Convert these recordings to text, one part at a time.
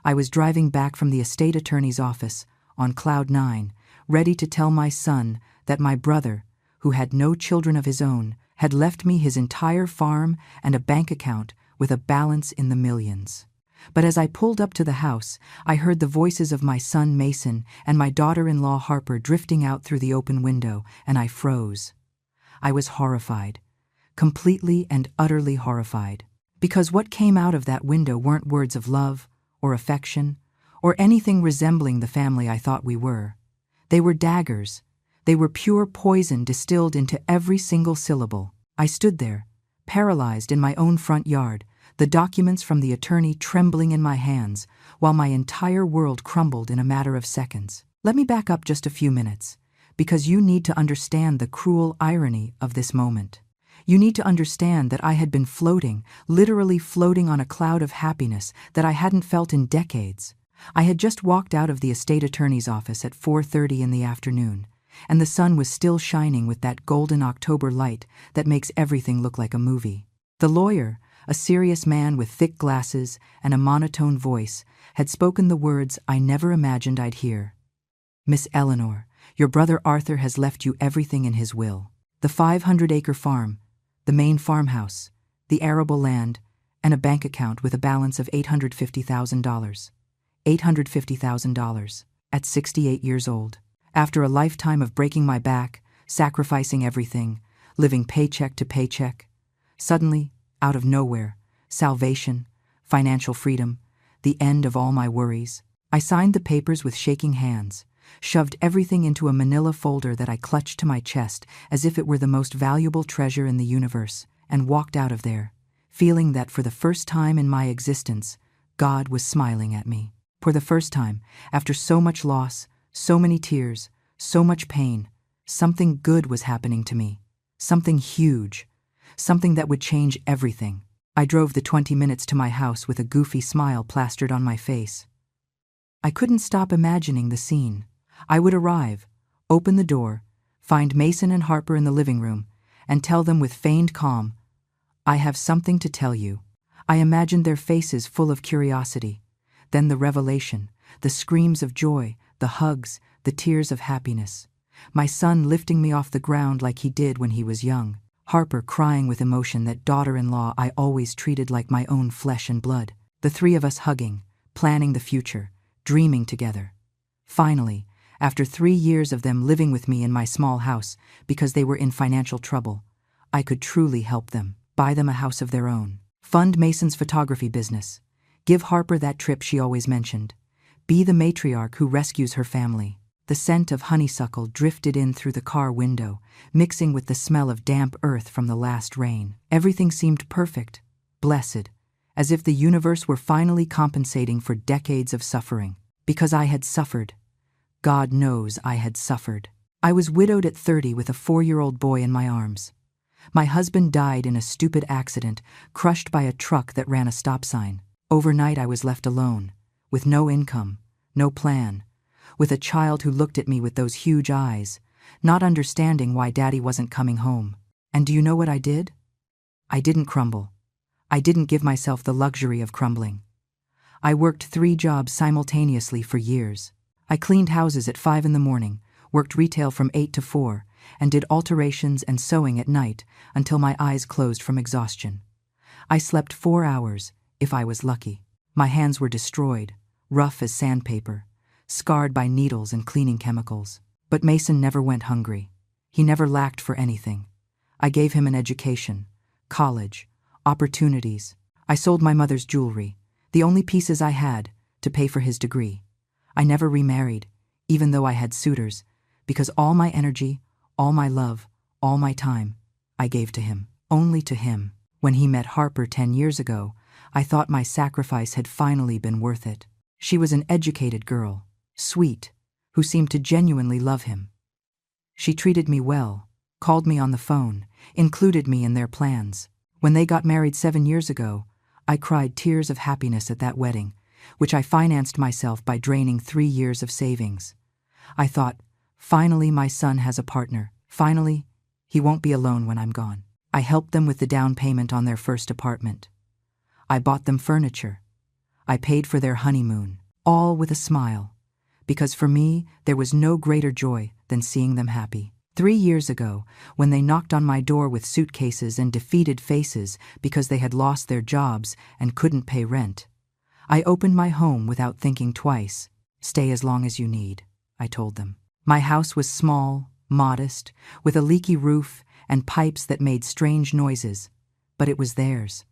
I was driving back from the estate attorney's office, on cloud nine, ready to tell my son that my brother, who had no children of his own, had left me his entire farm and a bank account with a balance in the millions. But as I pulled up to the house, I heard the voices of my son Mason and my daughter-in-law Harper drifting out through the open window, and I froze. I was horrified, completely and utterly horrified, because what came out of that window weren't words of love or affection or anything resembling the family I thought we were. They were daggers. They were pure poison distilled into every single syllable. I stood there, paralyzed in my own front yard, the documents from the attorney trembling in my hands, while my entire world crumbled in a matter of seconds. Let me back up just a few minutes, because you need to understand the cruel irony of this moment. You need to understand that I had been floating, literally floating on a cloud of happiness that I hadn't felt in decades. I had just walked out of the estate attorney's office at 4:30 in the afternoon, and the sun was still shining with that golden October light that makes everything look like a movie. The lawyer, a serious man with thick glasses and a monotone voice, had spoken the words I never imagined I'd hear. "Miss Eleanor, your brother Arthur has left you everything in his will. The 500-acre farm, the main farmhouse, the arable land, and a bank account with a balance of $850,000. $850,000 at 68 years old. After a lifetime of breaking my back, sacrificing everything, living paycheck to paycheck, suddenly, out of nowhere, salvation, financial freedom, the end of all my worries. I signed the papers with shaking hands, shoved everything into a manila folder that I clutched to my chest as if it were the most valuable treasure in the universe, and walked out of there, feeling that for the first time in my existence, God was smiling at me. For the first time, after so much loss, so many tears, so much pain, something good was happening to me. Something huge. Something that would change everything. I drove the 20 minutes to my house with a goofy smile plastered on my face. I couldn't stop imagining the scene. I would arrive, open the door, find Mason and Harper in the living room, and tell them with feigned calm, "I have something to tell you." I imagined their faces full of curiosity. Then the revelation, the screams of joy, the hugs, the tears of happiness. My son lifting me off the ground like he did when he was young. Harper crying with emotion that daughter-in-law I always treated like my own flesh and blood. The three of us hugging, planning the future, dreaming together. Finally, after 3 years of them living with me in my small house because they were in financial trouble, I could truly help them, buy them a house of their own, fund Mason's photography business, give Harper that trip she always mentioned, be the matriarch who rescues her family. The scent of honeysuckle drifted in through the car window, mixing with the smell of damp earth from the last rain. Everything seemed perfect, blessed, as if the universe were finally compensating for decades of suffering. Because I had suffered. God knows I had suffered. I was widowed at 30 with a 4-year-old boy in my arms. My husband died in a stupid accident, crushed by a truck that ran a stop sign. Overnight I was left alone, with no income, no plan, with a child who looked at me with those huge eyes, not understanding why Daddy wasn't coming home. And do you know what I did? I didn't crumble. I didn't give myself the luxury of crumbling. I worked 3 jobs simultaneously for years. I cleaned houses at 5 in the morning, worked retail from 8 to 4, and did alterations and sewing at night until my eyes closed from exhaustion. I slept 4 hours, if I was lucky. My hands were destroyed, rough as sandpaper, scarred by needles and cleaning chemicals. But Mason never went hungry. He never lacked for anything. I gave him an education, college, opportunities. I sold my mother's jewelry, the only pieces I had, to pay for his degree. I never remarried, even though I had suitors, because all my energy, all my love, all my time, I gave to him, only to him. When he met Harper 10 years ago, I thought my sacrifice had finally been worth it. She was an educated girl, sweet, who seemed to genuinely love him. She treated me well, called me on the phone, included me in their plans. When they got married 7 years ago, I cried tears of happiness at that wedding, which I financed myself by draining 3 years of savings. I thought, finally my son has a partner. Finally, he won't be alone when I'm gone. I helped them with the down payment on their first apartment. I bought them furniture. I paid for their honeymoon, all with a smile, because for me there was no greater joy than seeing them happy. 3 years ago, when they knocked on my door with suitcases and defeated faces because they had lost their jobs and couldn't pay rent, I opened my home without thinking twice. "Stay as long as you need," I told them. My house was small, modest, with a leaky roof and pipes that made strange noises, but it was theirs.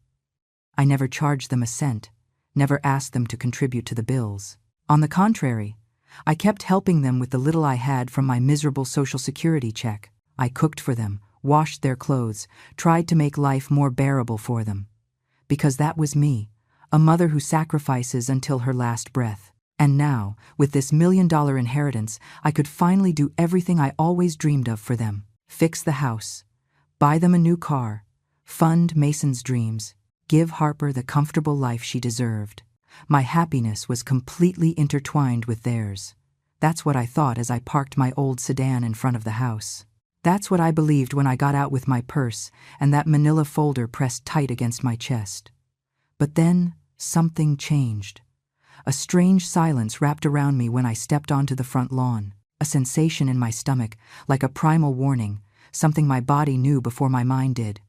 I never charged them a cent, never asked them to contribute to the bills. On the contrary, I kept helping them with the little I had from my miserable Social Security check. I cooked for them, washed their clothes, tried to make life more bearable for them. Because that was me, a mother who sacrifices until her last breath. And now, with this $1 million inheritance, I could finally do everything I always dreamed of for them. Fix the house, buy them a new car, fund Mason's dreams, give Harper the comfortable life she deserved. My happiness was completely intertwined with theirs. That's what I thought as I parked my old sedan in front of the house. That's what I believed when I got out with my purse and that manila folder pressed tight against my chest. But then, something changed. A strange silence wrapped around me when I stepped onto the front lawn, a sensation in my stomach, like a primal warning, something my body knew before my mind did.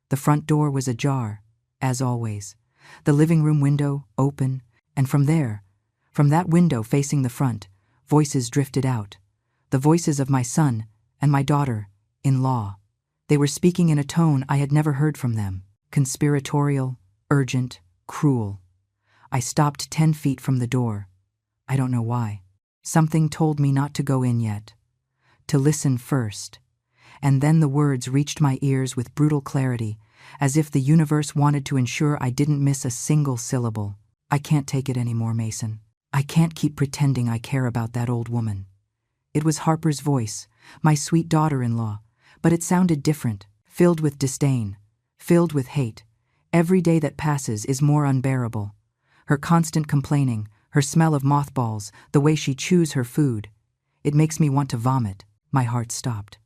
The front door was ajar, as always. The living room window open, and from that window facing the front, voices drifted out. The voices of my son and my daughter-in-law. They were speaking in a tone I had never heard from them. Conspiratorial, urgent, cruel. I stopped 10 feet from the door. I don't know why. Something told me not to go in yet. To listen first. And then the words reached my ears with brutal clarity, as if the universe wanted to ensure I didn't miss a single syllable. "I can't take it anymore, Mason. I can't keep pretending I care about that old woman." It was Harper's voice, my sweet daughter-in-law, but it sounded different, filled with disdain, filled with hate. Every day that passes is more unbearable. Her constant complaining, her smell of mothballs, the way she chews her food. It makes me want to vomit. My heart stopped.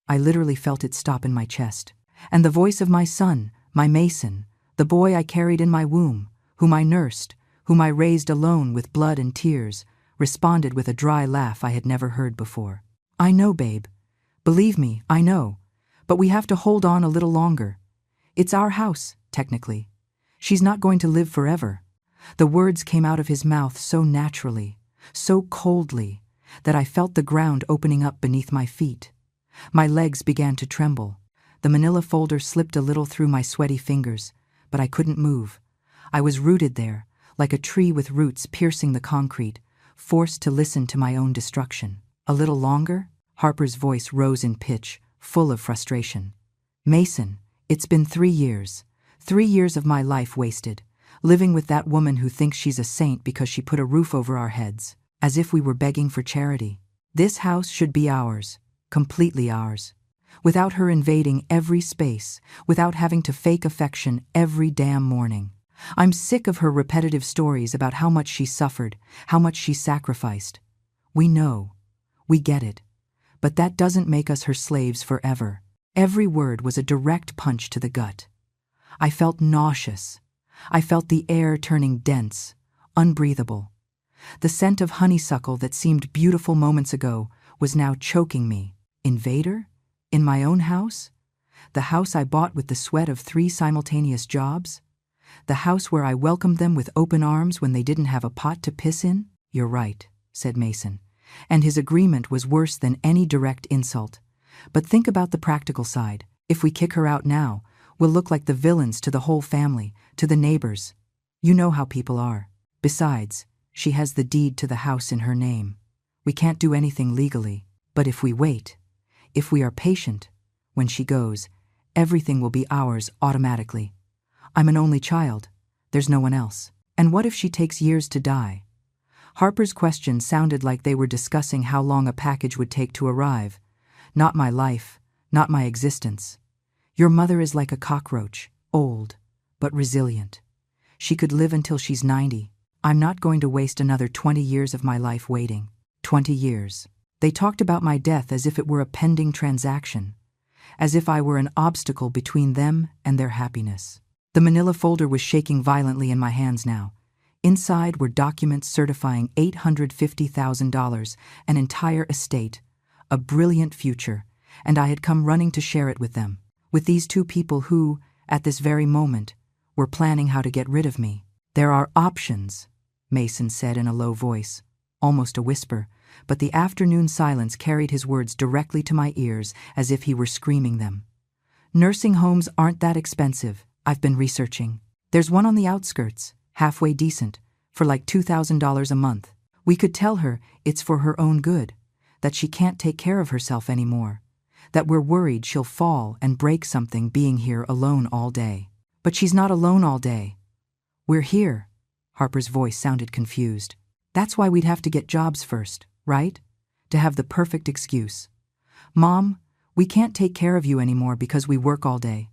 I literally felt it stop in my chest. And the voice of my son, my Mason, the boy I carried in my womb, whom I nursed, whom I raised alone with blood and tears, responded with a dry laugh I had never heard before. "I know, babe. Believe me, I know. But we have to hold on a little longer. It's our house, technically. She's not going to live forever." The words came out of his mouth so naturally, so coldly, that I felt the ground opening up beneath my feet. My legs began to tremble. The manila folder slipped a little through my sweaty fingers, but I couldn't move. I was rooted there, like a tree with roots piercing the concrete, forced to listen to my own destruction. "A little longer?" Harper's voice rose in pitch, full of frustration. "Mason, it's been 3 years. 3 years of my life wasted, living with that woman who thinks she's a saint because she put a roof over our heads, as if we were begging for charity. This house should be ours, completely ours. Without her invading every space, without having to fake affection every damn morning. I'm sick of her repetitive stories about how much she suffered, how much she sacrificed. We know. We get it. But that doesn't make us her slaves forever." Every word was a direct punch to the gut. I felt nauseous. I felt the air turning dense, unbreathable. The scent of honeysuckle that seemed beautiful moments ago was now choking me. Invader? In my own house? The house I bought with the sweat of 3 simultaneous jobs? The house where I welcomed them with open arms when they didn't have a pot to piss in? "You're right," said Mason, and his agreement was worse than any direct insult. "But think about the practical side. If we kick her out now, we'll look like the villains to the whole family, to the neighbors. You know how people are. Besides, she has the deed to the house in her name. We can't do anything legally. But if we wait, if we are patient, when she goes, everything will be ours automatically. I'm an only child. There's no one else. And what if she takes years to die?" Harper's questions sounded like they were discussing how long a package would take to arrive. Not my life, not my existence. "Your mother is like a cockroach, old, but resilient. She could live until she's 90. I'm not going to waste another 20 years of my life waiting. 20 years. They talked about my death as if it were a pending transaction, as if I were an obstacle between them and their happiness. The manila folder was shaking violently in my hands now. Inside were documents certifying $850,000, an entire estate, a brilliant future, and I had come running to share it with them, with these two people who, at this very moment, were planning how to get rid of me. "There are options," Mason said in a low voice, almost a whisper, but the afternoon silence carried his words directly to my ears as if he were screaming them. "Nursing homes aren't that expensive. I've been researching. There's one on the outskirts, halfway decent, for like $2,000 a month. We could tell her it's for her own good, that she can't take care of herself anymore, that we're worried she'll fall and break something being here alone all day." "But she's not alone all day. We're here." Harper's voice sounded confused. "That's why we'd have to get jobs first, right? To have the perfect excuse. Mom, we can't take care of you anymore because we work all day.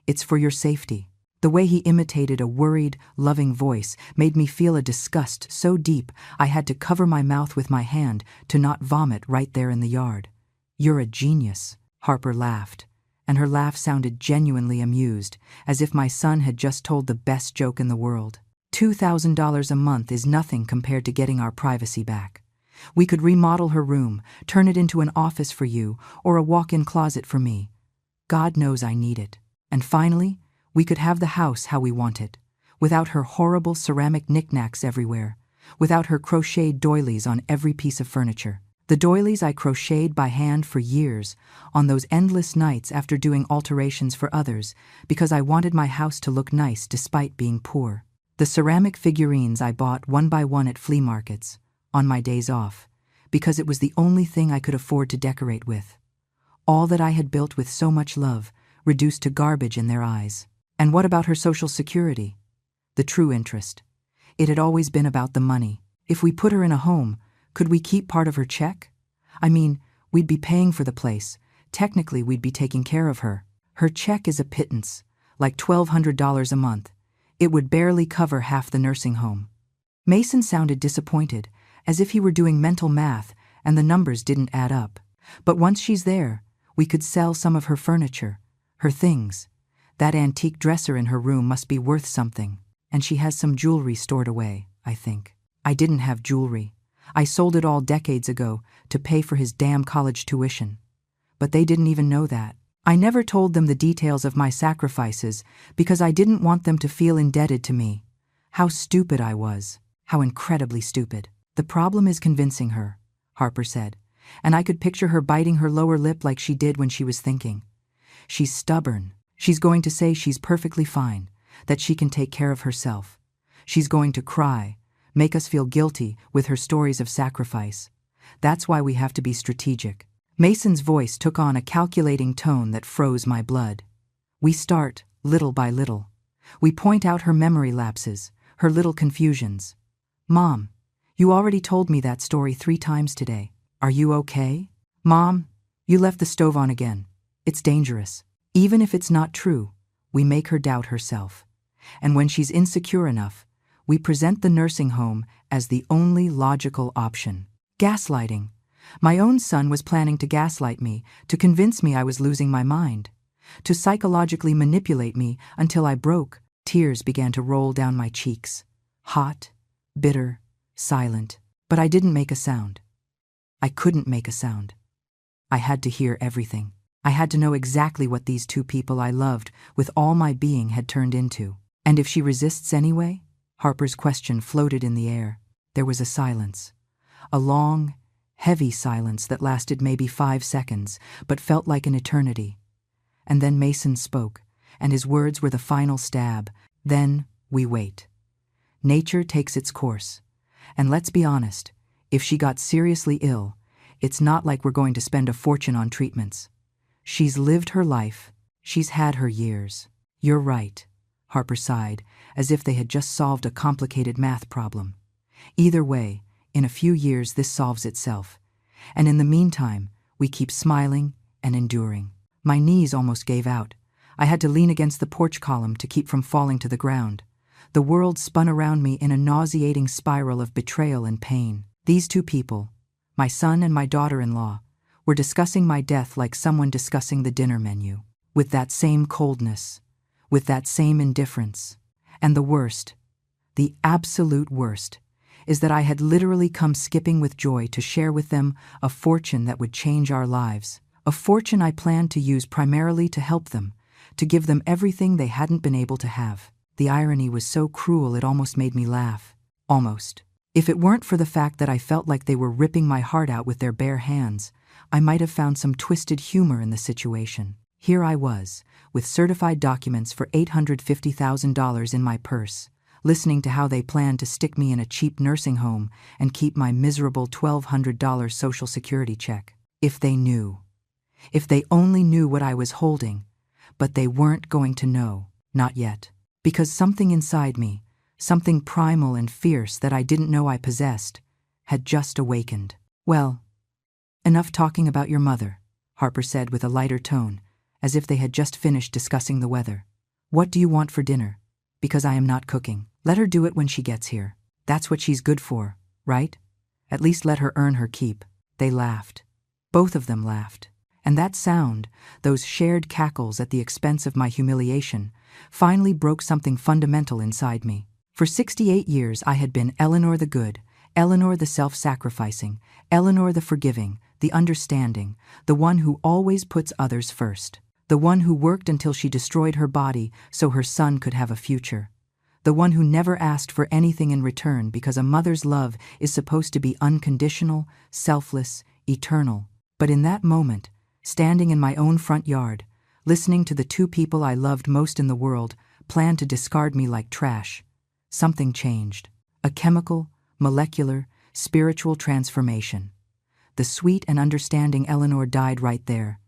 It's for your safety." The way he imitated a worried, loving voice made me feel a disgust so deep I had to cover my mouth with my hand to not vomit right there in the yard. "You're a genius," Harper laughed, and her laugh sounded genuinely amused, as if my son had just told the best joke in the world. $2,000 a month is nothing compared to getting our privacy back. We could remodel her room, turn it into an office for you, or a walk-in closet for me. God knows I need it. And finally, we could have the house how we want it, without her horrible ceramic knickknacks everywhere, without her crocheted doilies on every piece of furniture. The doilies I crocheted by hand for years, on those endless nights after doing alterations for others, because I wanted my house to look nice despite being poor. The ceramic figurines I bought one by one at flea markets, on my days off, because it was the only thing I could afford to decorate with. All that I had built with so much love, reduced to garbage in their eyes. And what about her Social Security? The true interest. It had always been about the money. If we put her in a home, could we keep part of her check? I mean, we'd be paying for the place. Technically, we'd be taking care of her. Her check is a pittance, like $1,200 a month. It would barely cover half the nursing home. Mason sounded disappointed, as if he were doing mental math and the numbers didn't add up. "But once she's there, we could sell some of her furniture, her things. That antique dresser in her room must be worth something, and she has some jewelry stored away, I think." "I didn't have jewelry. I sold it all decades ago to pay for his damn college tuition. But they didn't even know that. I never told them the details of my sacrifices because I didn't want them to feel indebted to me. How stupid I was. How incredibly stupid." "The problem is convincing her," Harper said, and I could picture her biting her lower lip like she did when she was thinking. "She's stubborn. She's going to say she's perfectly fine, that she can take care of herself. She's going to cry, make us feel guilty with her stories of sacrifice. That's why we have to be strategic." Mason's voice took on a calculating tone that froze my blood. "We start, little by little. We point out her memory lapses, her little confusions. Mom, you already told me that story 3 times today. Are you okay? Mom, you left the stove on again. It's dangerous." Even if it's not true, we make her doubt herself. And when she's insecure enough, we present the nursing home as the only logical option. Gaslighting. My own son was planning to gaslight me, to convince me I was losing my mind, to psychologically manipulate me until I broke. Tears began to roll down my cheeks. Hot, bitter, silent. But I didn't make a sound. I couldn't make a sound. I had to hear everything. I had to know exactly what these two people I loved with all my being had turned into. "And if she resists anyway?" Harper's question floated in the air. There was a silence. A long, heavy silence that lasted maybe 5 seconds, but felt like an eternity. And then Mason spoke, and his words were the final stab. "Then we wait. Nature takes its course. And let's be honest, if she got seriously ill, it's not like we're going to spend a fortune on treatments. She's lived her life. She's had her years." "You're right," Harper sighed, as if they had just solved a complicated math problem. "Either way, in a few years this solves itself. And in the meantime, we keep smiling and enduring." My knees almost gave out. I had to lean against the porch column to keep from falling to the ground. The world spun around me in a nauseating spiral of betrayal and pain. These two people, my son and my daughter-in-law, were discussing my death like someone discussing the dinner menu, with that same coldness, with that same indifference. And the worst, The absolute worst is that I had literally come skipping with joy to share with them a fortune that would change our lives. A fortune I planned to use primarily to help them, to give them everything they hadn't been able to have. The irony was so cruel it almost made me laugh. Almost. If it weren't for the fact that I felt like they were ripping my heart out with their bare hands, I might have found some twisted humor in the situation. Here I was, with certified documents for $850,000 in my purse, listening to how they planned to stick me in a cheap nursing home and keep my miserable $1,200 Social Security check. If they knew. If they only knew what I was holding. But they weren't going to know. Not yet. Because something inside me, something primal and fierce that I didn't know I possessed, had just awakened. Well, enough talking about your mother, Harper said with a lighter tone, as if they had just finished discussing the weather. What do you want for dinner? Because I am not cooking. Let her do it when she gets here. That's what she's good for, right? At least let her earn her keep. They laughed. Both of them laughed. And that sound, those shared cackles at the expense of my humiliation, finally broke something fundamental inside me. For 68 years I had been Eleanor the good, Eleanor the self-sacrificing, Eleanor the forgiving, the understanding, the one who always puts others first. The one who worked until she destroyed her body so her son could have a future. The one who never asked for anything in return because a mother's love is supposed to be unconditional, selfless, eternal. But in that moment, standing in my own front yard, listening to the two people I loved most in the world plan to discard me like trash, something changed. A chemical, molecular, spiritual transformation. The sweet and understanding Eleanor died right there.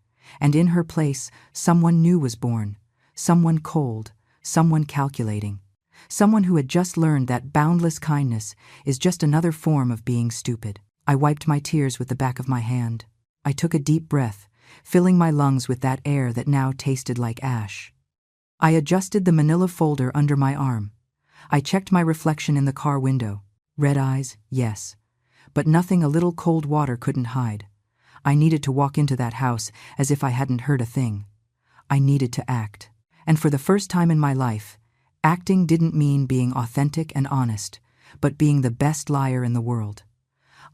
And in her place, someone new was born, someone cold, someone calculating, someone who had just learned that boundless kindness is just another form of being stupid. I wiped my tears with the back of my hand. I took a deep breath, filling my lungs with that air that now tasted like ash. I adjusted the manila folder under my arm. I checked my reflection in the car window. Red eyes, yes, but nothing a little cold water couldn't hide. I needed to walk into that house as if I hadn't heard a thing. I needed to act. And for the first time in my life, acting didn't mean being authentic and honest, but being the best liar in the world.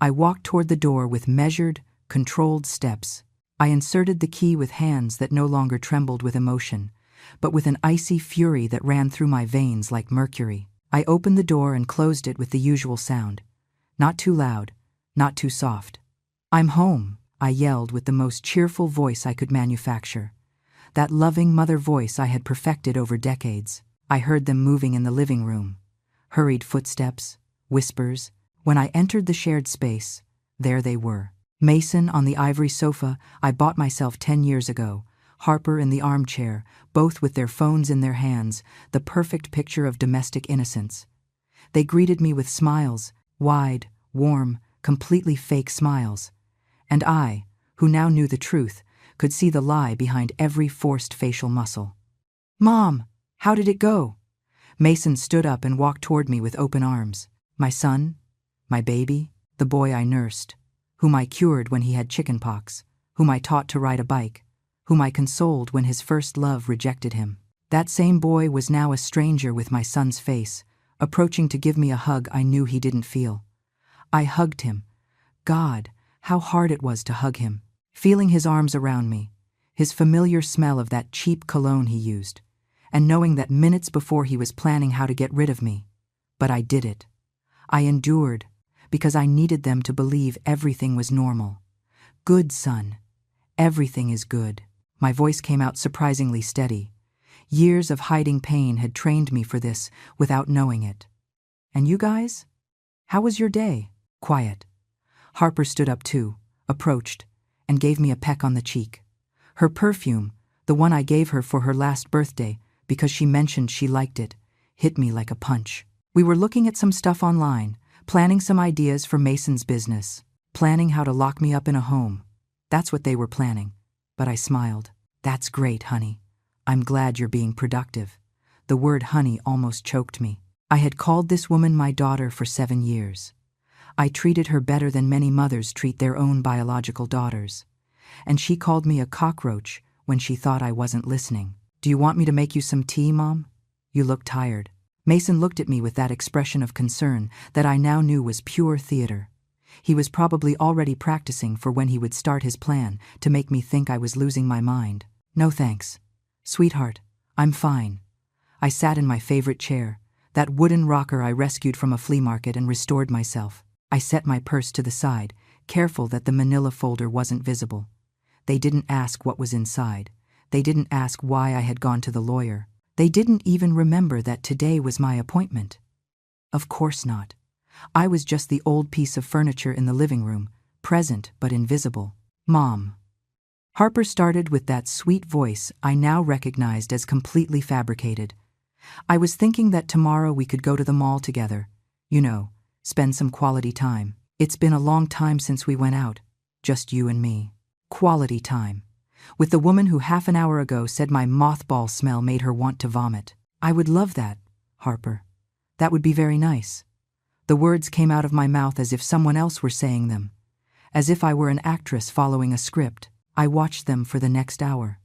I walked toward the door with measured, controlled steps. I inserted the key with hands that no longer trembled with emotion, but with an icy fury that ran through my veins like mercury. I opened the door and closed it with the usual sound. Not too loud, not too soft. "I'm home," I yelled with the most cheerful voice I could manufacture. That loving mother voice I had perfected over decades. I heard them moving in the living room. Hurried footsteps, whispers. When I entered the shared space, there they were. Mason on the ivory sofa I bought myself 10 years ago, Harper in the armchair, both with their phones in their hands, the perfect picture of domestic innocence. They greeted me with smiles, wide, warm, completely fake smiles. And I, who now knew the truth, could see the lie behind every forced facial muscle. "Mom, how did it go?" Mason stood up and walked toward me with open arms. My son, my baby, the boy I nursed, whom I cured when he had chickenpox, whom I taught to ride a bike, whom I consoled when his first love rejected him. That same boy was now a stranger with my son's face, approaching to give me a hug I knew he didn't feel. I hugged him. God, how hard it was to hug him, feeling his arms around me, his familiar smell of that cheap cologne he used, and knowing that minutes before he was planning how to get rid of me. But I did it. I endured, because I needed them to believe everything was normal. Good, son. Everything is good. My voice came out surprisingly steady. Years of hiding pain had trained me for this without knowing it. And you guys? How was your day? Quiet. Harper stood up too, approached, and gave me a peck on the cheek. Her perfume, the one I gave her for her last birthday because she mentioned she liked it, hit me like a punch. We were looking at some stuff online, planning some ideas for Mason's business, planning how to lock me up in a home. That's what they were planning. But I smiled. "That's great, honey. I'm glad you're being productive." The word honey almost choked me. I had called this woman my daughter for 7 years. I treated her better than many mothers treat their own biological daughters. And she called me a cockroach when she thought I wasn't listening. "Do you want me to make you some tea, Mom? You look tired." Mason looked at me with that expression of concern that I now knew was pure theater. He was probably already practicing for when he would start his plan to make me think I was losing my mind. No thanks. Sweetheart, I'm fine. I sat in my favorite chair, that wooden rocker I rescued from a flea market, and restored myself. I set my purse to the side, careful that the manila folder wasn't visible. They didn't ask what was inside. They didn't ask why I had gone to the lawyer. They didn't even remember that today was my appointment. Of course not. I was just the old piece of furniture in the living room, present but invisible. Mom. Harper started with that sweet voice I now recognized as completely fabricated. I was thinking that tomorrow we could go to the mall together. You know, spend some quality time. It's been a long time since we went out, just you and me. Quality time. With the woman who half an hour ago said my mothball smell made her want to vomit. I would love that, Harper. That would be very nice. The words came out of my mouth as if someone else were saying them. As if I were an actress following a script. I watched them for the next hour.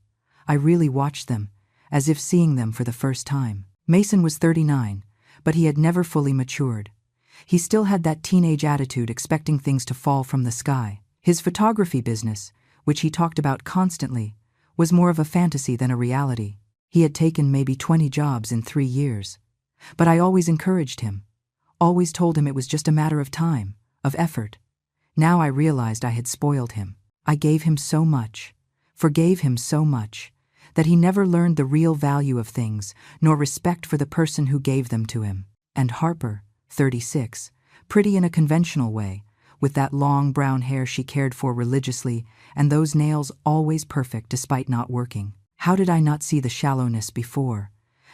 I really watched them, as if seeing them for the first time. Mason was 39, but he had never fully matured. He still had that teenage attitude, expecting things to fall from the sky. His photography business, which he talked about constantly, was more of a fantasy than a reality. He had taken maybe 20 jobs in 3 years. But I always encouraged him, always told him it was just a matter of time, of effort. Now I realized I had spoiled him. I gave him so much, forgave him so much, that he never learned the real value of things, nor respect for the person who gave them to him. And Harper, 36, pretty in a conventional way, with that long brown hair she cared for religiously, and those nails always perfect despite not working. How did I not see the shallowness before?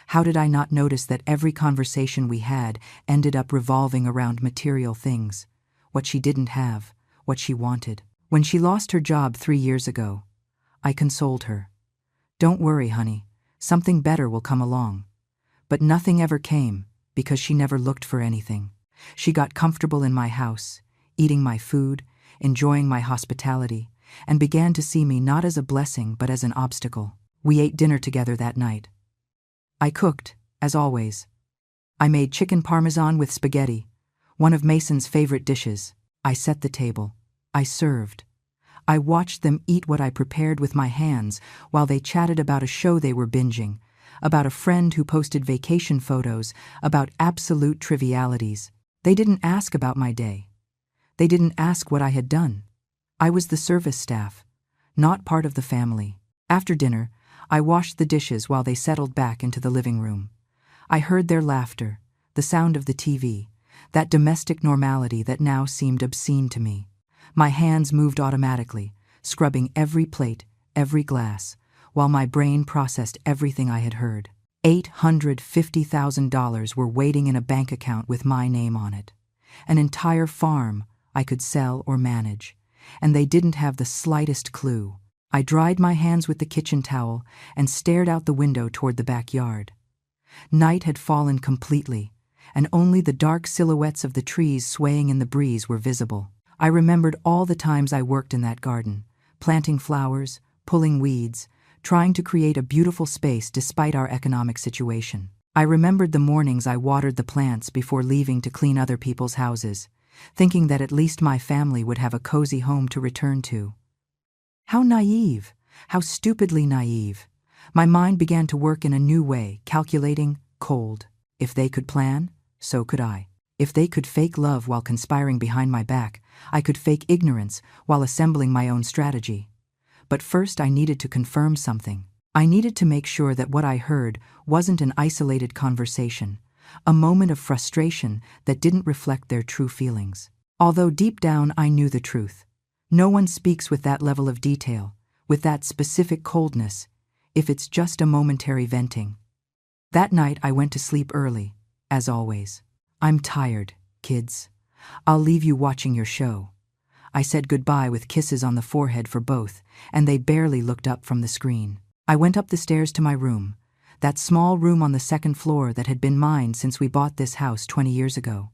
How did I not notice that every conversation we had ended up revolving around material things, what she didn't have, what she wanted? When she lost her job 3 years ago, I consoled her. Don't worry, honey, something better will come along. But nothing ever came, because she never looked for anything. She got comfortable in my house, eating my food, enjoying my hospitality, and began to see me not as a blessing but as an obstacle. We ate dinner together that night. I cooked, as always. I made chicken parmesan with spaghetti, one of Mason's favorite dishes. I set the table. I served. I watched them eat what I prepared with my hands while they chatted about a show they were binging, about a friend who posted vacation photos, about absolute trivialities. They didn't ask about my day. They didn't ask what I had done. I was the service staff, not part of the family. After dinner, I washed the dishes while they settled back into the living room. I heard their laughter, the sound of the TV, that domestic normality that now seemed obscene to me. My hands moved automatically, scrubbing every plate, every glass, while my brain processed everything I had heard. $850,000 were waiting in a bank account with my name on it. An entire farm I could sell or manage, and they didn't have the slightest clue. I dried my hands with the kitchen towel and stared out the window toward the backyard. Night had fallen completely, and only the dark silhouettes of the trees swaying in the breeze were visible. I remembered all the times I worked in that garden, planting flowers, pulling weeds, trying to create a beautiful space despite our economic situation. I remembered the mornings I watered the plants before leaving to clean other people's houses, thinking that at least my family would have a cozy home to return to. How naive, how stupidly naive. My mind began to work in a new way, calculating, cold. If they could plan, so could I. If they could fake love while conspiring behind my back, I could fake ignorance while assembling my own strategy. But first I needed to confirm something. I needed to make sure that what I heard wasn't an isolated conversation, a moment of frustration that didn't reflect their true feelings. Although deep down I knew the truth. No one speaks with that level of detail, with that specific coldness, if it's just a momentary venting. That night I went to sleep early, as always. I'm tired, kids. I'll leave you watching your show. I said goodbye with kisses on the forehead for both, and they barely looked up from the screen. I went up the stairs to my room, that small room on the second floor that had been mine since we bought this house 20 years ago.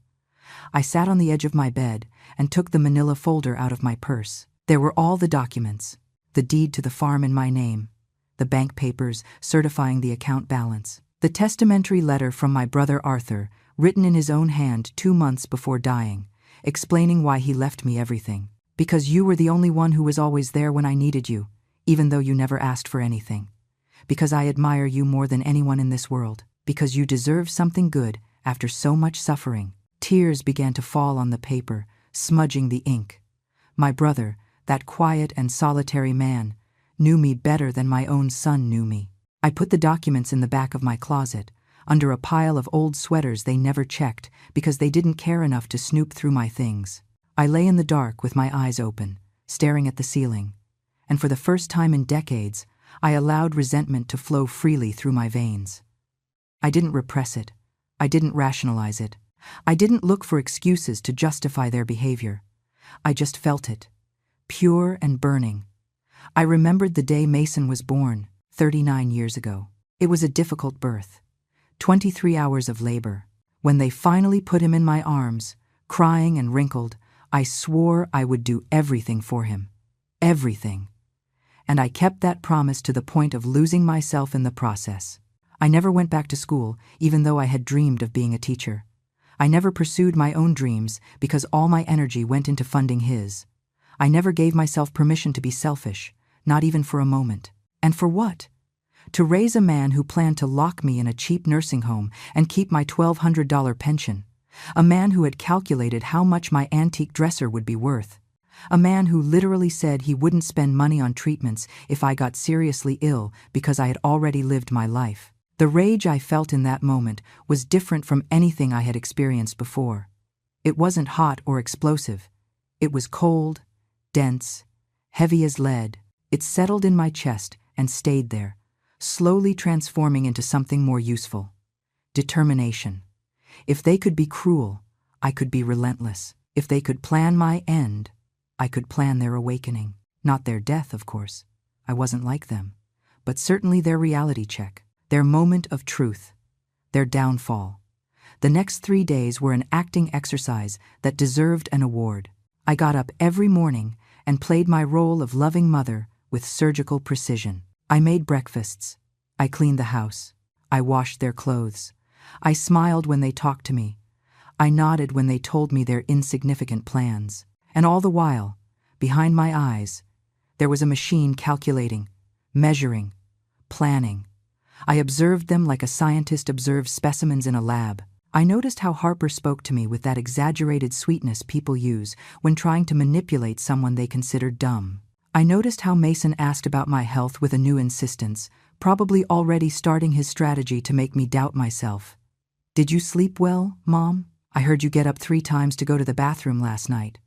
I sat on the edge of my bed and took the manila folder out of my purse. There were all the documents, the deed to the farm in my name, the bank papers certifying the account balance. The testamentary letter from my brother Arthur, written in his own hand 2 months before dying, explaining why he left me everything. Because you were the only one who was always there when I needed you, even though you never asked for anything. Because I admire you more than anyone in this world. Because you deserve something good after so much suffering. Tears began to fall on the paper, smudging the ink. My brother, that quiet and solitary man, knew me better than my own son knew me. I put the documents in the back of my closet, under a pile of old sweaters they never checked because they didn't care enough to snoop through my things. I lay in the dark with my eyes open, staring at the ceiling, and for the first time in decades, I allowed resentment to flow freely through my veins. I didn't repress it. I didn't rationalize it. I didn't look for excuses to justify their behavior. I just felt it, pure and burning. I remembered the day Mason was born, 39 years ago. It was a difficult birth, 23 hours of labor. When they finally put him in my arms, crying and wrinkled, I swore I would do everything for him. Everything. And I kept that promise to the point of losing myself in the process. I never went back to school, even though I had dreamed of being a teacher. I never pursued my own dreams because all my energy went into funding his. I never gave myself permission to be selfish, not even for a moment. And for what? To raise a man who planned to lock me in a cheap nursing home and keep my $1,200 pension. A man who had calculated how much my antique dresser would be worth. A man who literally said he wouldn't spend money on treatments if I got seriously ill because I had already lived my life. The rage I felt in that moment was different from anything I had experienced before. It wasn't hot or explosive. It was cold, dense, heavy as lead. It settled in my chest and stayed there, slowly transforming into something more useful. Determination. If they could be cruel, I could be relentless. If they could plan my end, I could plan their awakening. Not their death, of course. I wasn't like them. But certainly their reality check. Their moment of truth. Their downfall. The next 3 days were an acting exercise that deserved an award. I got up every morning and played my role of loving mother with surgical precision. I made breakfasts. I cleaned the house. I washed their clothes. I smiled when they talked to me. I nodded when they told me their insignificant plans. And all the while, behind my eyes, there was a machine calculating, measuring, planning. I observed them like a scientist observes specimens in a lab. I noticed how Harper spoke to me with that exaggerated sweetness people use when trying to manipulate someone they considered dumb. I noticed how Mason asked about my health with a new insistence, probably already starting his strategy to make me doubt myself. "Did you sleep well, Mom? I heard you get up 3 times to go to the bathroom last night.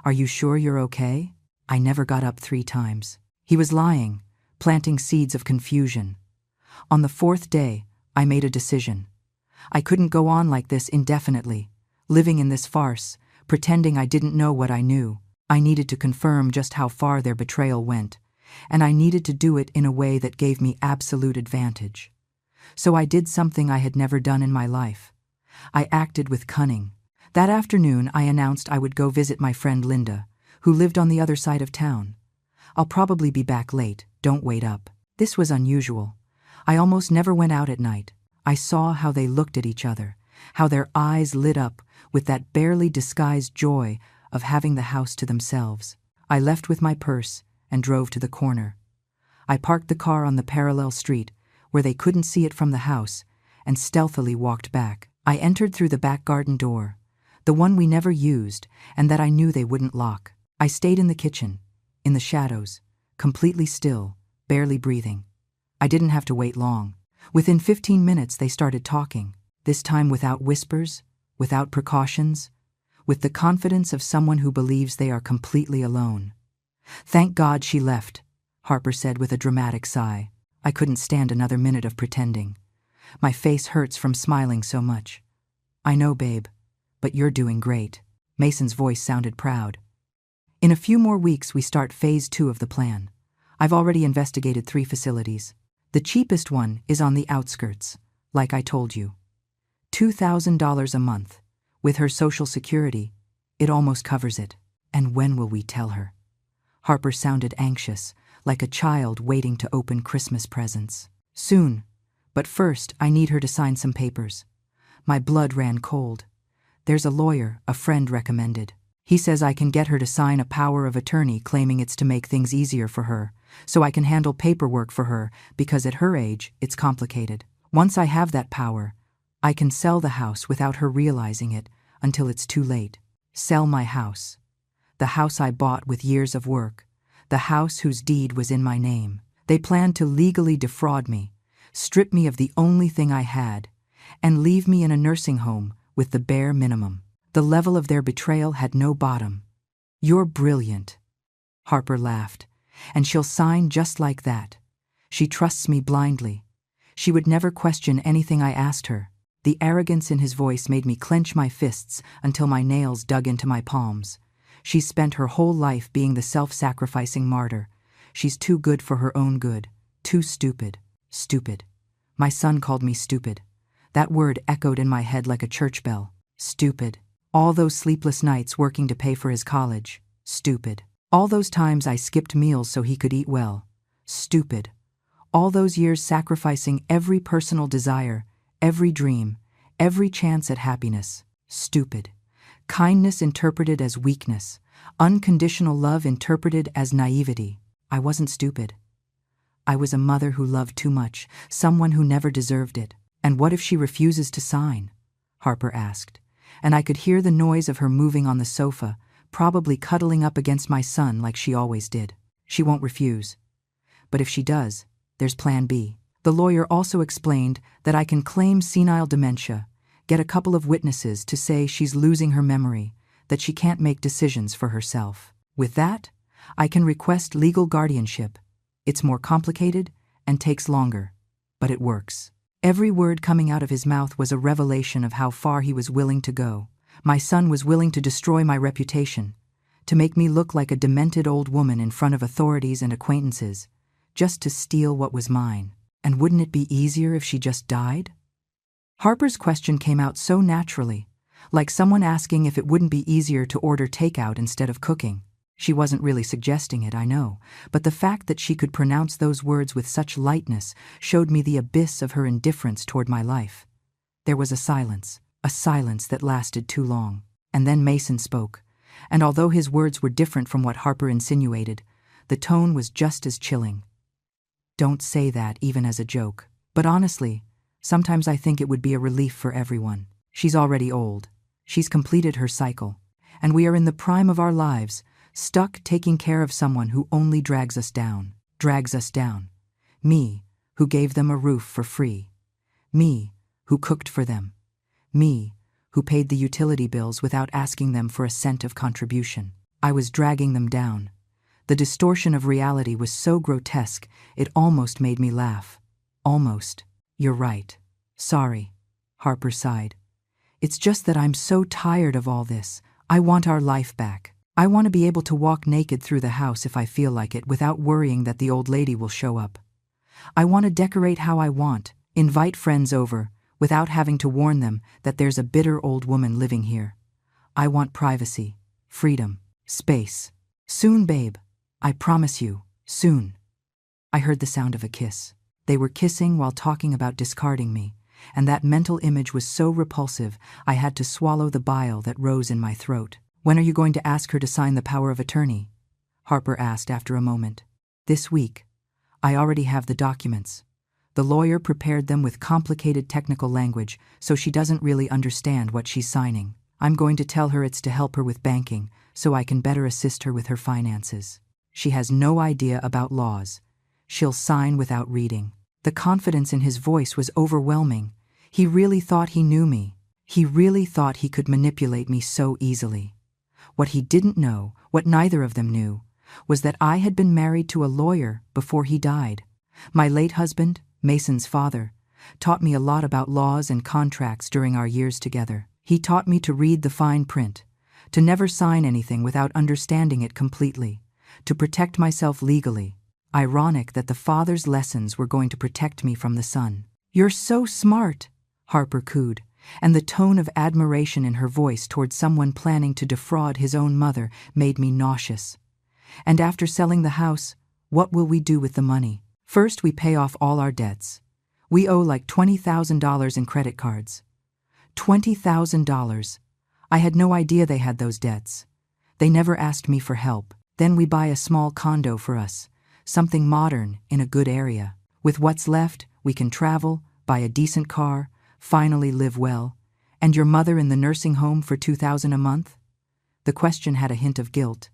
Are you sure you're okay?" I never got up 3 times. He was lying, planting seeds of confusion. On the 4th day, I made a decision. I couldn't go on like this indefinitely, living in this farce, pretending I didn't know what I knew. I needed to confirm just how far their betrayal went, and I needed to do it in a way that gave me absolute advantage. So I did something I had never done in my life. I acted with cunning. That afternoon, I announced I would go visit my friend Linda, who lived on the other side of town. "I'll probably be back late, don't wait up." This was unusual. I almost never went out at night. I saw how they looked at each other, how their eyes lit up with that barely disguised joy of having the house to themselves. I left with my purse and drove to the corner. I parked the car on the parallel street, where they couldn't see it from the house, and stealthily walked back. I entered through the back garden door, the one we never used and that I knew they wouldn't lock. I stayed in the kitchen, in the shadows, completely still, barely breathing. I didn't have to wait long. Within 15 minutes they started talking, this time without whispers, without precautions, with the confidence of someone who believes they are completely alone. "Thank God she left," Harper said with a dramatic sigh. I couldn't stand another minute of pretending. My face hurts from smiling so much. "I know, babe, but you're doing great." Mason's voice sounded proud. "In a few more weeks we start phase 2 of the plan. I've already investigated 3 facilities. The cheapest one is on the outskirts, like I told you. $2,000 a month. With her Social Security, it almost covers it. And when will we tell her?" Harper sounded anxious, like a child waiting to open Christmas presents. "Soon, But first, I need her to sign some papers. My blood ran cold. There's a lawyer a friend recommended. He says I can get her to sign a power of attorney claiming it's to make things easier for her, so I can handle paperwork for her because at her age, it's complicated. Once I have that power, I can sell the house without her realizing it until it's too late. Sell my house. The house I bought with years of work. The house whose deed was in my name. They planned to legally defraud me, strip me of the only thing I had, and leave me in a nursing home with the bare minimum. The level of their betrayal had no bottom. You're brilliant. Harper laughed. And she'll sign just like that. She trusts me blindly. She would never question anything I asked her. The arrogance in his voice made me clench my fists until my nails dug into my palms. She's spent her whole life being the self-sacrificing martyr. She's too good for her own good. Too stupid. Stupid. My son called me stupid. That word echoed in my head like a church bell. Stupid. All those sleepless nights working to pay for his college. Stupid. All those times I skipped meals so he could eat well. Stupid. All those years sacrificing every personal desire, every dream, every chance at happiness. Stupid. Kindness interpreted as weakness. Unconditional love interpreted as naivety. I wasn't stupid. I was a mother who loved too much, someone who never deserved it. And what if she refuses to sign? Harper asked. And I could hear the noise of her moving on the sofa, probably cuddling up against my son like she always did. She won't refuse. But if she does, there's plan B. The lawyer also explained that I can claim senile dementia, get a couple of witnesses to say she's losing her memory, that she can't make decisions for herself. With that, I can request legal guardianship. It's more complicated and takes longer, but it works. Every word coming out of his mouth was a revelation of how far he was willing to go. My son was willing to destroy my reputation, to make me look like a demented old woman in front of authorities and acquaintances, just to steal what was mine. And wouldn't it be easier if she just died? Harper's question came out so naturally, like someone asking if it wouldn't be easier to order takeout instead of cooking. She wasn't really suggesting it, I know, but the fact that she could pronounce those words with such lightness showed me the abyss of her indifference toward my life. There was a silence that lasted too long. And then Mason spoke, and although his words were different from what Harper insinuated, the tone was just as chilling. Don't say that even as a joke. But honestly, sometimes I think it would be a relief for everyone. She's already old. She's completed her cycle. And we are in the prime of our lives, stuck taking care of someone who only drags us down. Drags us down. Me, who gave them a roof for free. Me, who cooked for them. Me, who paid the utility bills without asking them for a cent of contribution. I was dragging them down. The distortion of reality was so grotesque, it almost made me laugh. Almost. You're right. Sorry. Harper sighed. It's just that I'm so tired of all this. I want our life back. I want to be able to walk naked through the house if I feel like it without worrying that the old lady will show up. I want to decorate how I want, invite friends over, without having to warn them that there's a bitter old woman living here. I want privacy, freedom, space. Soon, babe. I promise you, soon. I heard the sound of a kiss. They were kissing while talking about discarding me, and that mental image was so repulsive I had to swallow the bile that rose in my throat. When are you going to ask her to sign the power of attorney? Harper asked after a moment. This week. I already have the documents. The lawyer prepared them with complicated technical language, so she doesn't really understand what she's signing. I'm going to tell her it's to help her with banking, so I can better assist her with her finances. She has no idea about laws. She'll sign without reading. The confidence in his voice was overwhelming. He really thought he knew me. He really thought he could manipulate me so easily. What he didn't know, what neither of them knew, was that I had been married to a lawyer before he died. My late husband, Mason's father, taught me a lot about laws and contracts during our years together. He taught me to read the fine print, to never sign anything without understanding it completely, to protect myself legally. Ironic that the father's lessons were going to protect me from the son. You're so smart, Harper cooed, and the tone of admiration in her voice toward someone planning to defraud his own mother made me nauseous. And after selling the house, what will we do with the money? First, we pay off all our debts. We owe like $20,000 in credit cards. $20,000. I had no idea they had those debts. They never asked me for help. Then we buy a small condo for us, something modern in a good area. With what's left, we can travel, buy a decent car, finally live well. And your mother in the nursing home for $2,000 a month? The question had a hint of guilt,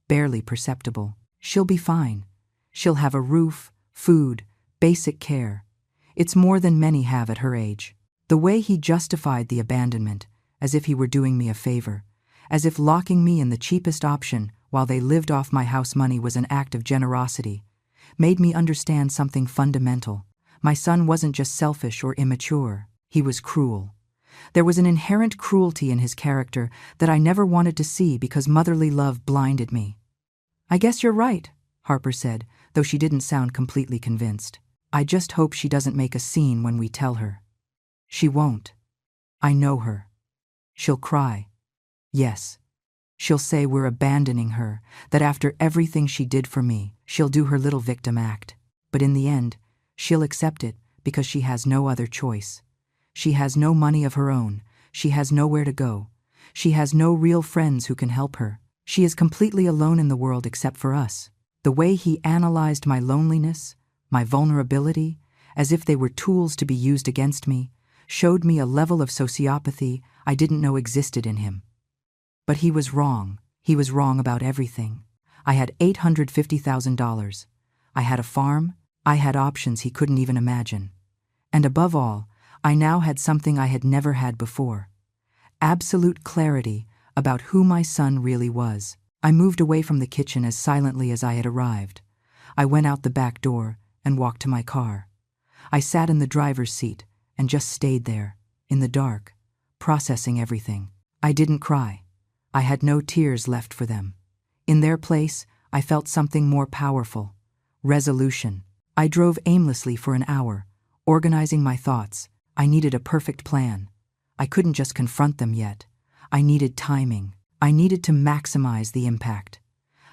barely perceptible. She'll be fine. She'll have a roof, food, basic care. It's more than many have at her age. The way he justified the abandonment, as if he were doing me a favor, as if locking me in the cheapest option while they lived off my house money was an act of generosity, made me understand something fundamental. My son wasn't just selfish or immature, he was cruel. There was an inherent cruelty in his character that I never wanted to see because motherly love blinded me. "I guess you're right," Harper said, though she didn't sound completely convinced. "I just hope she doesn't make a scene when we tell her." "She won't. I know her. She'll cry. Yes. She'll say we're abandoning her, that after everything she did for me, she'll do her little victim act. But in the end, she'll accept it because she has no other choice. She has no money of her own. She has nowhere to go. She has no real friends who can help her. She is completely alone in the world except for us." The way he analyzed my loneliness, my vulnerability, as if they were tools to be used against me, showed me a level of sociopathy I didn't know existed in him. But he was wrong. He was wrong about everything. I had $850,000. I had a farm. I had options he couldn't even imagine. And above all, I now had something I had never had before. Absolute clarity about who my son really was. I moved away from the kitchen as silently as I had arrived. I went out the back door and walked to my car. I sat in the driver's seat and just stayed there, in the dark, processing everything. I didn't cry. I had no tears left for them. In their place, I felt something more powerful: resolution. I drove aimlessly for an hour, organizing my thoughts. I needed a perfect plan. I couldn't just confront them yet. I needed timing. I needed to maximize the impact.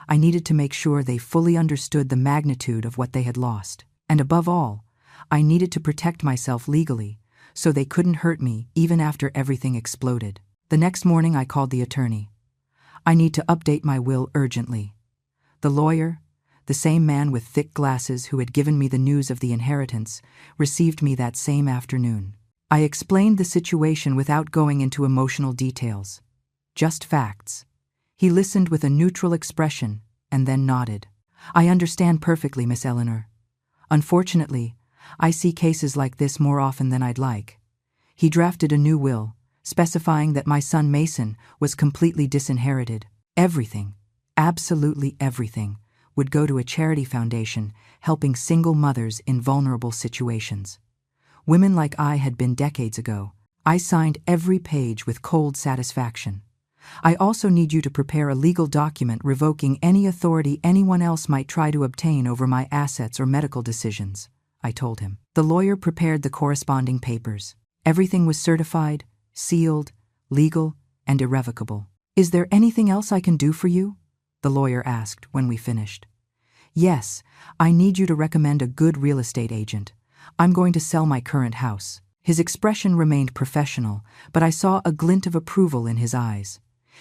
I needed to make sure they fully understood the magnitude of what they had lost. And above all, I needed to protect myself legally, so they couldn't hurt me even after everything exploded. The next morning I called the attorney. "I need to update my will urgently." The lawyer, the same man with thick glasses who had given me the news of the inheritance, received me that same afternoon. I explained the situation without going into emotional details. Just facts. He listened with a neutral expression and then nodded. "I understand perfectly, Miss Eleanor. Unfortunately, I see cases like this more often than I'd like." He drafted a new will, specifying that my son Mason was completely disinherited. Everything, absolutely everything, would go to a charity foundation helping single mothers in vulnerable situations. Women like I had been decades ago. I signed every page with cold satisfaction. "I also need you to prepare a legal document revoking any authority anyone else might try to obtain over my assets or medical decisions," I told him. The lawyer prepared the corresponding papers. Everything was certified, sealed, legal, and irrevocable. "Is there anything else I can do for you?" the lawyer asked when we finished. "Yes, I need you to recommend a good real estate agent. I'm going to sell my current house." His expression remained professional, but I saw a glint of approval in his eyes.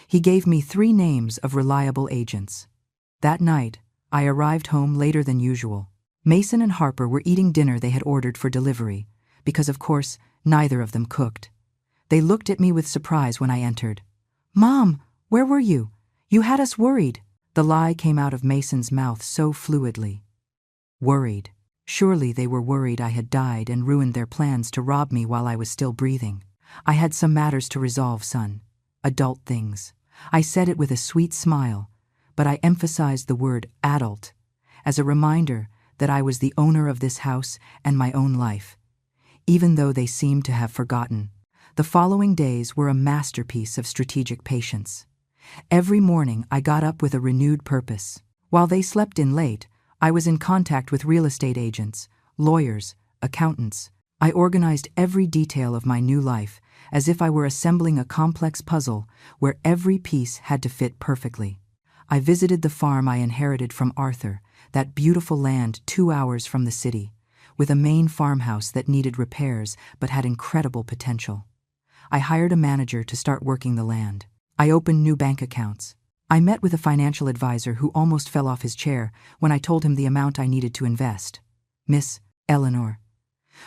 He gave me 3 names of reliable agents. That night, I arrived home later than usual. Mason and Harper were eating dinner they had ordered for delivery, because of course, neither of them cooked. They looked at me with surprise when I entered. "Mom, where were you? You had us worried." The lie came out of Mason's mouth so fluidly. Worried. Surely they were worried I had died and ruined their plans to rob me while I was still breathing. "I had some matters to resolve, son. Adult things." I said it with a sweet smile, but I emphasized the word adult as a reminder that I was the owner of this house and my own life. Even though they seemed to have forgotten, the following days were a masterpiece of strategic patience. Every morning I got up with a renewed purpose. While they slept in late, I was in contact with real estate agents, lawyers, accountants. I organized every detail of my new life as if I were assembling a complex puzzle where every piece had to fit perfectly. I visited the farm I inherited from Arthur, that beautiful land 2 hours from the city, with a main farmhouse that needed repairs but had incredible potential. I hired a manager to start working the land. I opened new bank accounts. I met with a financial advisor who almost fell off his chair when I told him the amount I needed to invest. Miss Eleanor,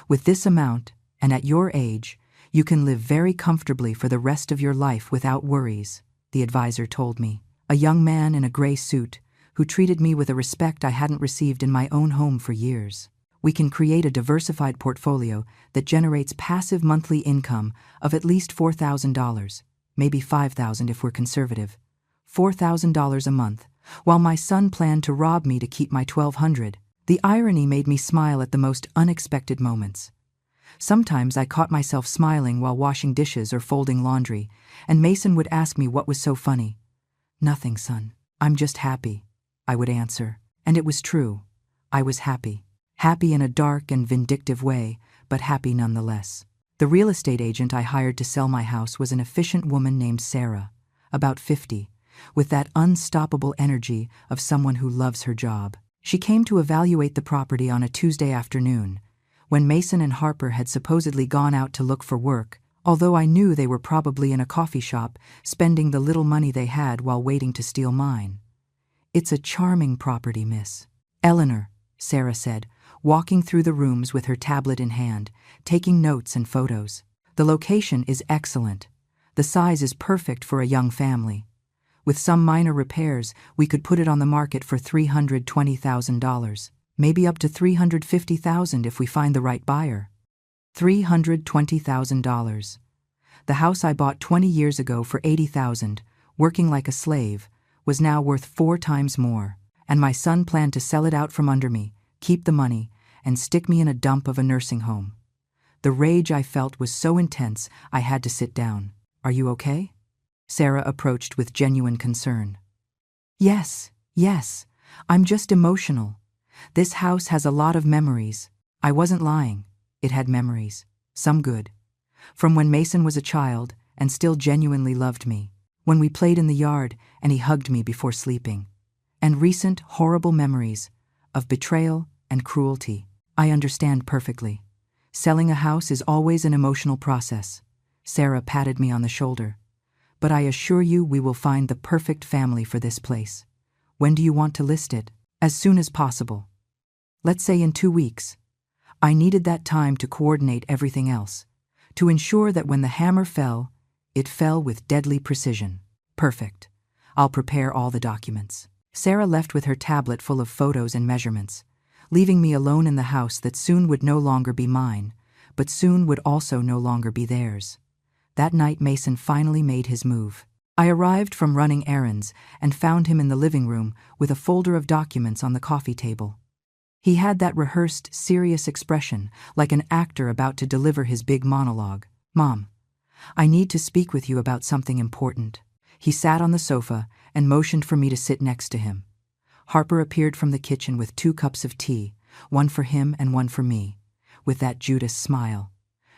with this amount, and at your age, you can live very comfortably for the rest of your life without worries, the advisor told me. A young man in a gray suit who treated me with a respect I hadn't received in my own home for years. We can create a diversified portfolio that generates passive monthly income of at least $4,000, maybe $5,000 if we're conservative. $4,000 a month, while my son planned to rob me to keep my $1,200. The irony made me smile at the most unexpected moments. Sometimes I caught myself smiling while washing dishes or folding laundry, and Mason would ask me what was so funny. "Nothing, son. I'm just happy," I would answer. And it was true. I was happy. Happy in a dark and vindictive way, but happy nonetheless. The real estate agent I hired to sell my house was an efficient woman named Sarah, about 50, with that unstoppable energy of someone who loves her job. She came to evaluate the property on a Tuesday afternoon, when Mason and Harper had supposedly gone out to look for work, although I knew they were probably in a coffee shop spending the little money they had while waiting to steal mine. "It's a charming property, Miss Eleanor," Sarah said, walking through the rooms with her tablet in hand, taking notes and photos. "The location is excellent. The size is perfect for a young family. With some minor repairs, we could put it on the market for $320,000, maybe up to $350,000 if we find the right buyer." $320,000. The house I bought 20 years ago for $80,000, working like a slave, was now worth 4 times more, and my son planned to sell it out from under me, keep the money, and stick me in a dump of a nursing home. The rage I felt was so intense I had to sit down. "Are you okay?" Sarah approached with genuine concern. Yes, I'm just emotional. This house has a lot of memories." I wasn't lying. It had memories, some good, from when Mason was a child and still genuinely loved me, when we played in the yard and he hugged me before sleeping, and recent horrible memories of betrayal and cruelty. I understand perfectly. Selling a house is always an emotional process. Sarah patted me on the shoulder. "But I assure you we will find the perfect family for this place. When do you want to list it?" "As soon as possible. Let's say in 2 weeks. I needed that time to coordinate everything else, to ensure that when the hammer fell, it fell with deadly precision." "Perfect. I'll prepare all the documents." Sarah left with her tablet full of photos and measurements, leaving me alone in the house that soon would no longer be mine, but soon would also no longer be theirs. That night Mason finally made his move. I arrived from running errands and found him in the living room with a folder of documents on the coffee table. He had that rehearsed, serious expression, like an actor about to deliver his big monologue. "Mom, I need to speak with you about something important." He sat on the sofa and motioned for me to sit next to him. Harper appeared from the kitchen with 2 cups of tea, one for him and one for me, with that Judas smile.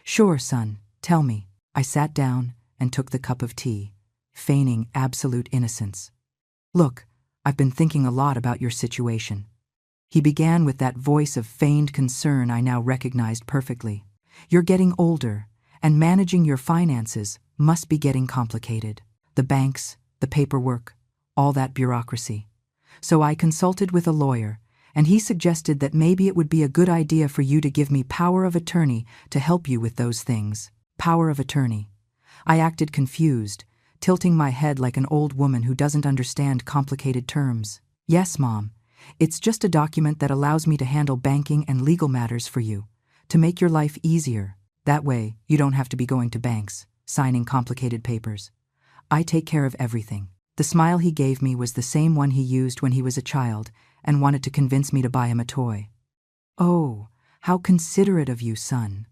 "Sure, son, tell me." I sat down and took the cup of tea, feigning absolute innocence. "Look, I've been thinking a lot about your situation." He began with that voice of feigned concern I now recognized perfectly. "You're getting older, and managing your finances must be getting complicated. The banks, the paperwork, all that bureaucracy. So I consulted with a lawyer, and he suggested that maybe it would be a good idea for you to give me power of attorney to help you with those things." Power of attorney. I acted confused, tilting my head like an old woman who doesn't understand complicated terms. "Yes, Mom. It's just a document that allows me to handle banking and legal matters for you, to make your life easier. That way, you don't have to be going to banks, signing complicated papers. I take care of everything." The smile he gave me was the same one he used when he was a child and wanted to convince me to buy him a toy. "Oh, how considerate of you, son."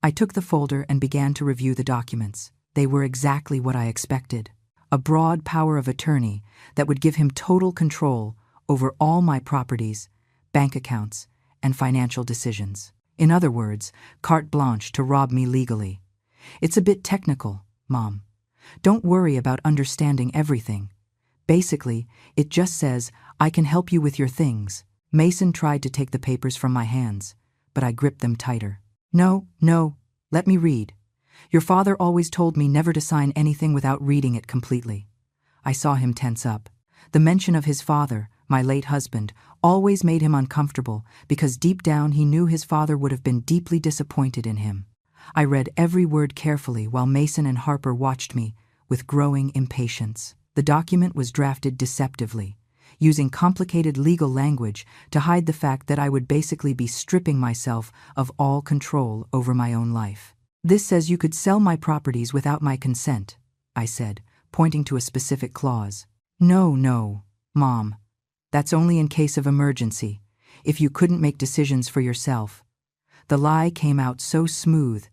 I took the folder and began to review the documents. They were exactly what I expected. A broad power of attorney that would give him total control over all my properties, bank accounts, and financial decisions. In other words, carte blanche to rob me legally. It's a bit technical, Mom. Don't worry about understanding everything. Basically, it just says, "I can help you with your things." Mason tried to take the papers from my hands, but I gripped them tighter. No, no, let me read. Your father always told me never to sign anything without reading it completely. I saw him tense up. The mention of his father, my late husband, always made him uncomfortable because deep down he knew his father would have been deeply disappointed in him. I read every word carefully while Mason and Harper watched me with growing impatience. The document was drafted deceptively, using complicated legal language to hide the fact that I would basically be stripping myself of all control over my own life. This says you could sell my properties without my consent, I said, pointing to a specific clause. No, Mom. That's only in case of emergency, if you couldn't make decisions for yourself. The lie came out so smooth.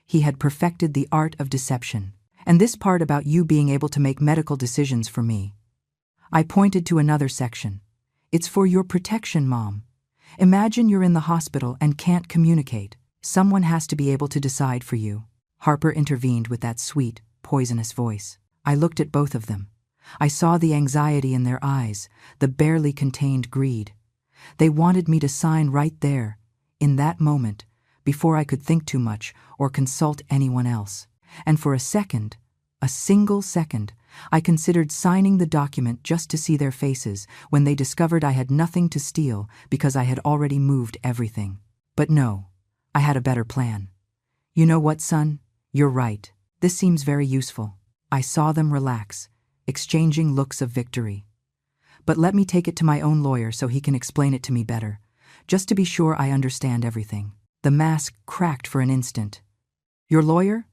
He had perfected the art of deception. And this part about you being able to make medical decisions for me. I pointed to another section. It's for your protection, Mom. Imagine you're in the hospital and can't communicate. Someone has to be able to decide for you. Harper intervened with that sweet, poisonous voice. I looked at both of them. I saw the anxiety in their eyes, the barely contained greed. They wanted me to sign right there, in that moment, before I could think too much or consult anyone else. And for a second, a single second, I considered signing the document just to see their faces when they discovered I had nothing to steal because I had already moved everything. But no, I had a better plan. You know what, son? You're right. This seems very useful. I saw them relax, exchanging looks of victory. But let me take it to my own lawyer so he can explain it to me better, just to be sure I understand everything. The mask cracked for an instant. Your lawyer?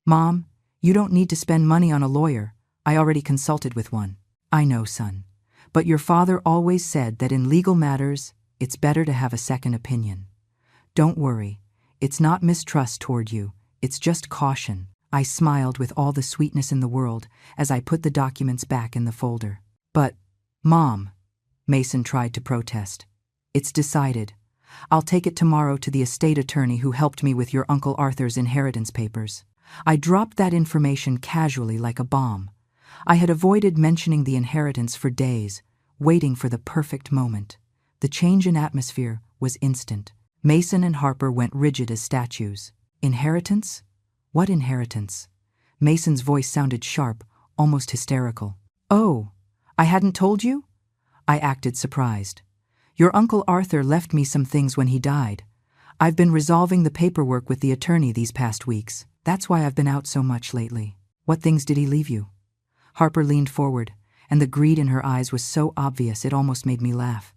Mom, you don't need to spend money on a lawyer. I already consulted with one. I know, son. But your father always said that in legal matters, it's better to have a second opinion. Don't worry. It's not mistrust toward you. It's just caution. I smiled with all the sweetness in the world as I put the documents back in the folder. But, Mom, Mason tried to protest. It's decided. I'll take it tomorrow to the estate attorney who helped me with your Uncle Arthur's inheritance papers. I dropped that information casually like a bomb. I had avoided mentioning the inheritance for days, waiting for the perfect moment. The change in atmosphere was instant. Mason and Harper went rigid as statues. Inheritance? What inheritance? Mason's voice sounded sharp, almost hysterical. Oh, I hadn't told you? I acted surprised. Your Uncle Arthur left me some things when he died. I've been resolving the paperwork with the attorney these past weeks. That's why I've been out so much lately. What things did he leave you? Harper leaned forward, and the greed in her eyes was so obvious it almost made me laugh.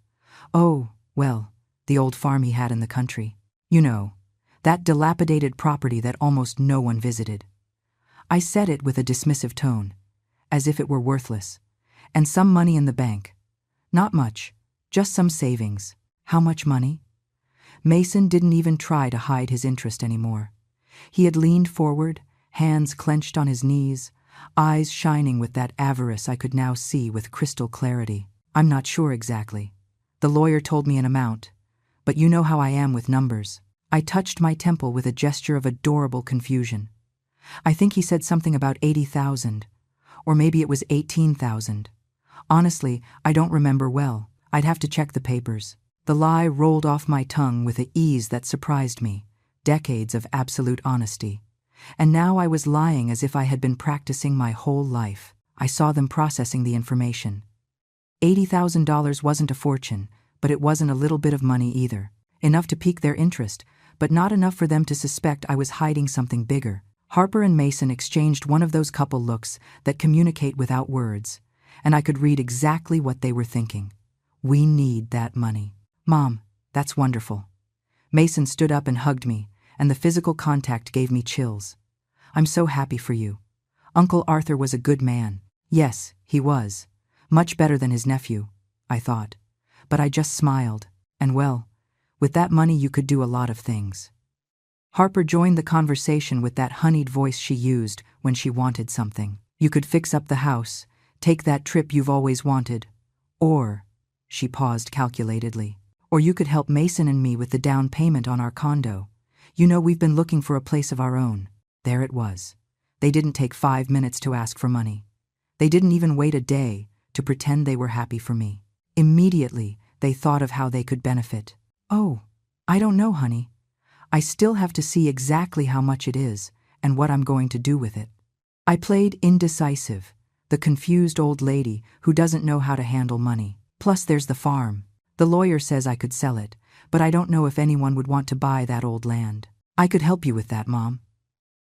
Oh, well, the old farm he had in the country. You know, that dilapidated property that almost no one visited. I said it with a dismissive tone, as if it were worthless. And some money in the bank. Not much, just some savings. How much money? Mason didn't even try to hide his interest anymore. He had leaned forward, hands clenched on his knees, eyes shining with that avarice I could now see with crystal clarity. I'm not sure exactly. The lawyer told me an amount, but you know how I am with numbers. I touched my temple with a gesture of adorable confusion. I think he said something about 80,000, or maybe it was 18,000. Honestly, I don't remember well. I'd have to check the papers. The lie rolled off my tongue with an ease that surprised me. Decades of absolute honesty. And now I was lying as if I had been practicing my whole life. I saw them processing the information. $80,000 wasn't a fortune, but it wasn't a little bit of money either. Enough to pique their interest, but not enough for them to suspect I was hiding something bigger. Harper and Mason exchanged one of those couple looks that communicate without words, and I could read exactly what they were thinking. We need that money. Mom, that's wonderful. Mason stood up and hugged me, and the physical contact gave me chills. I'm so happy for you. Uncle Arthur was a good man. Yes, he was. Much better than his nephew, I thought. But I just smiled, and well, with that money you could do a lot of things. Harper joined the conversation with that honeyed voice she used when she wanted something. You could fix up the house, take that trip you've always wanted, or, she paused calculatedly, or you could help Mason and me with the down payment on our condo. You know, we've been looking for a place of our own. There it was. They didn't take 5 minutes to ask for money. They didn't even wait a day to pretend they were happy for me. Immediately, they thought of how they could benefit. Oh, I don't know, honey. I still have to see exactly how much it is and what I'm going to do with it. I played indecisive, the confused old lady who doesn't know how to handle money. Plus there's the farm. The lawyer says I could sell it, but I don't know if anyone would want to buy that old land. I could help you with that, Mom.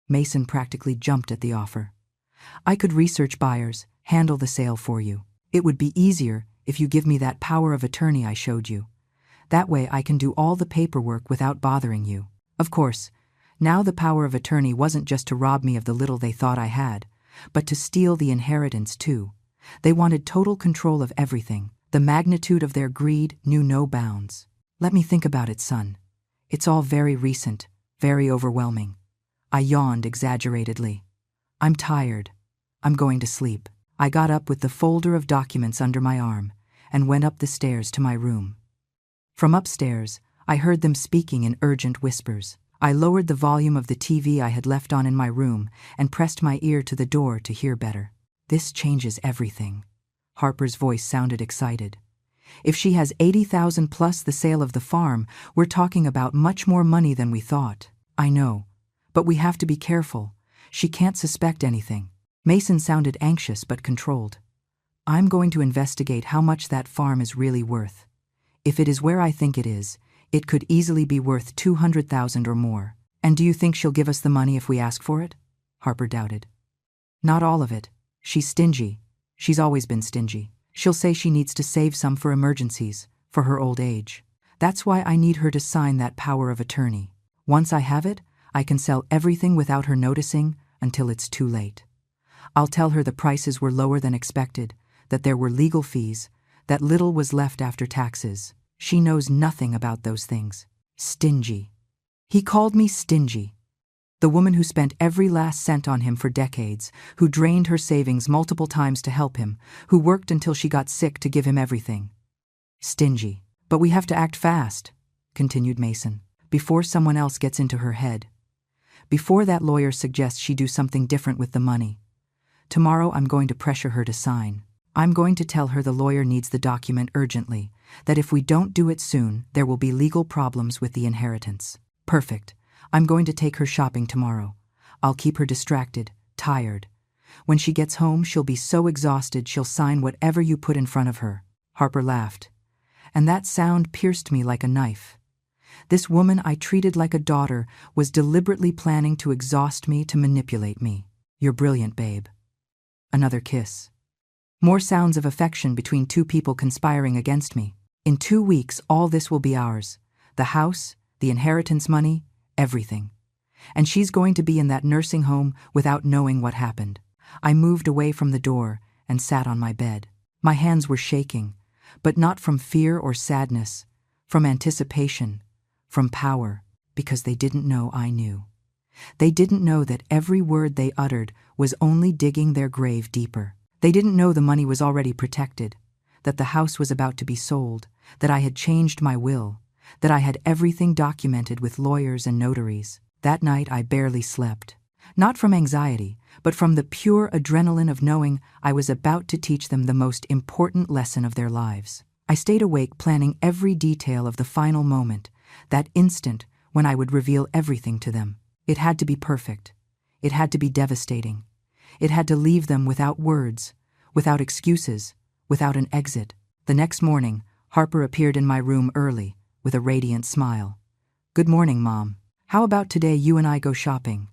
Mason practically jumped at the offer. I could research buyers, handle the sale for you. It would be easier if you give me that power of attorney I showed you. That way I can do all the paperwork without bothering you. Of course, now the power of attorney wasn't just to rob me of the little they thought I had, but to steal the inheritance too. They wanted total control of everything. The magnitude of their greed knew no bounds. Let me think about it, son. It's all very recent, very overwhelming. I yawned exaggeratedly. I'm tired. I'm going to sleep. I got up with the folder of documents under my arm and went up the stairs to my room. From upstairs, I heard them speaking in urgent whispers. I lowered the volume of the TV I had left on in my room and pressed my ear to the door to hear better. This changes everything. Harper's voice sounded excited. If she has 80,000 plus the sale of the farm, we're talking about much more money than we thought. I know, but we have to be careful. She can't suspect anything. Mason sounded anxious but controlled. I'm going to investigate how much that farm is really worth. If it is where I think it is, it could easily be worth 200,000 or more. And do you think she'll give us the money if we ask for it? Harper doubted. Not all of it. She's stingy. She's always been stingy. She'll say she needs to save some for emergencies, for her old age. That's why I need her to sign that power of attorney. Once I have it, I can sell everything without her noticing until it's too late. I'll tell her the prices were lower than expected, that there were legal fees, that little was left after taxes. She knows nothing about those things. Stingy. He called me stingy. The woman who spent every last cent on him for decades, who drained her savings multiple times to help him, who worked until she got sick to give him everything. Stingy. But we have to act fast, continued Mason, before someone else gets into her head. Before that lawyer suggests she do something different with the money. Tomorrow I'm going to pressure her to sign. I'm going to tell her the lawyer needs the document urgently, that if we don't do it soon, there will be legal problems with the inheritance. Perfect. I'm going to take her shopping tomorrow. I'll keep her distracted, tired. When she gets home, she'll be so exhausted she'll sign whatever you put in front of her. Harper laughed. And that sound pierced me like a knife. This woman I treated like a daughter was deliberately planning to exhaust me, to manipulate me. You're brilliant, babe. Another kiss. More sounds of affection between two people conspiring against me. In 2 weeks, all this will be ours. The house, the inheritance money, everything. And she's going to be in that nursing home without knowing what happened. I moved away from the door and sat on my bed. My hands were shaking, but not from fear or sadness, from anticipation, from power, because they didn't know I knew. They didn't know that every word they uttered was only digging their grave deeper. They didn't know the money was already protected, that the house was about to be sold, that I had changed my will, that I had everything documented with lawyers and notaries. That night I barely slept. Not from anxiety, but from the pure adrenaline of knowing I was about to teach them the most important lesson of their lives. I stayed awake planning every detail of the final moment, that instant when I would reveal everything to them. It had to be perfect. It had to be devastating. It had to leave them without words, without excuses, without an exit. The next morning, Harper appeared in my room early, with a radiant smile. Good morning, Mom. How about today you and I go shopping?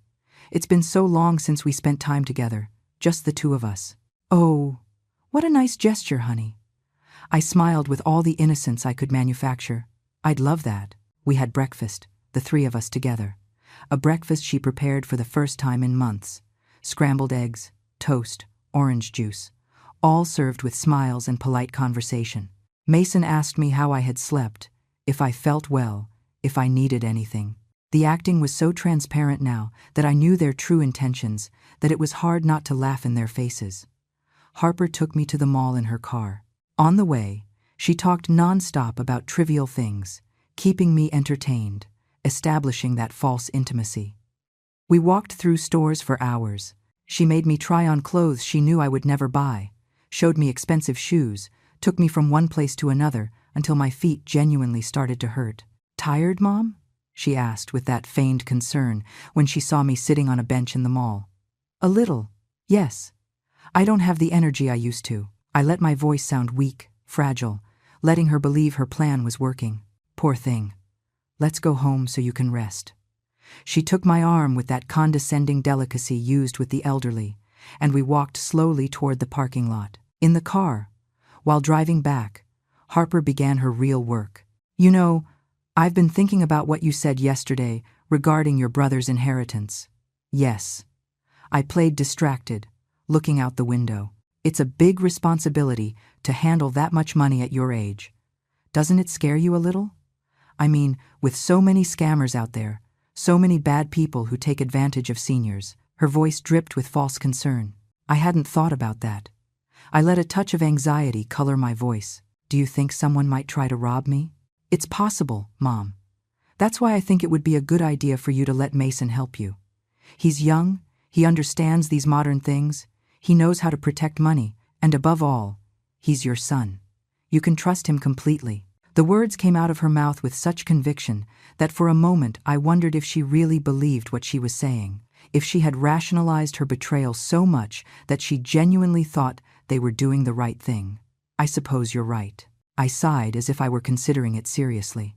It's been so long since we spent time together, just the two of us. Oh, what a nice gesture, honey. I smiled with all the innocence I could manufacture. I'd love that. We had breakfast, the three of us together. A breakfast she prepared for the first time in months. Scrambled eggs, toast, orange juice, all served with smiles and polite conversation. Mason asked me how I had slept, if I felt well, if I needed anything. The acting was so transparent now that I knew their true intentions, that it was hard not to laugh in their faces. Harper took me to the mall in her car. On the way, she talked nonstop about trivial things, keeping me entertained, establishing that false intimacy. We walked through stores for hours. She made me try on clothes she knew I would never buy, showed me expensive shoes, took me from one place to another until my feet genuinely started to hurt. Tired, Mom? she asked with that feigned concern when she saw me sitting on a bench in the mall. A little, yes. I don't have the energy I used to. I let my voice sound weak, fragile, letting her believe her plan was working. Poor thing. Let's go home so you can rest. She took my arm with that condescending delicacy used with the elderly, and we walked slowly toward the parking lot. In the car, while driving back, Harper began her real work. You know, I've been thinking about what you said yesterday regarding your brother's inheritance. Yes. I played distracted, looking out the window. It's a big responsibility to handle that much money at your age. Doesn't it scare you a little? I mean, with so many scammers out there, so many bad people who take advantage of seniors. Her voice dripped with false concern. I hadn't thought about that. I let a touch of anxiety color my voice. Do you think someone might try to rob me? It's possible, Mom. That's why I think it would be a good idea for you to let Mason help you. He's young, he understands these modern things, he knows how to protect money, and above all, he's your son. You can trust him completely. The words came out of her mouth with such conviction that for a moment I wondered if she really believed what she was saying, if she had rationalized her betrayal so much that she genuinely thought they were doing the right thing. I suppose you're right. I sighed as if I were considering it seriously.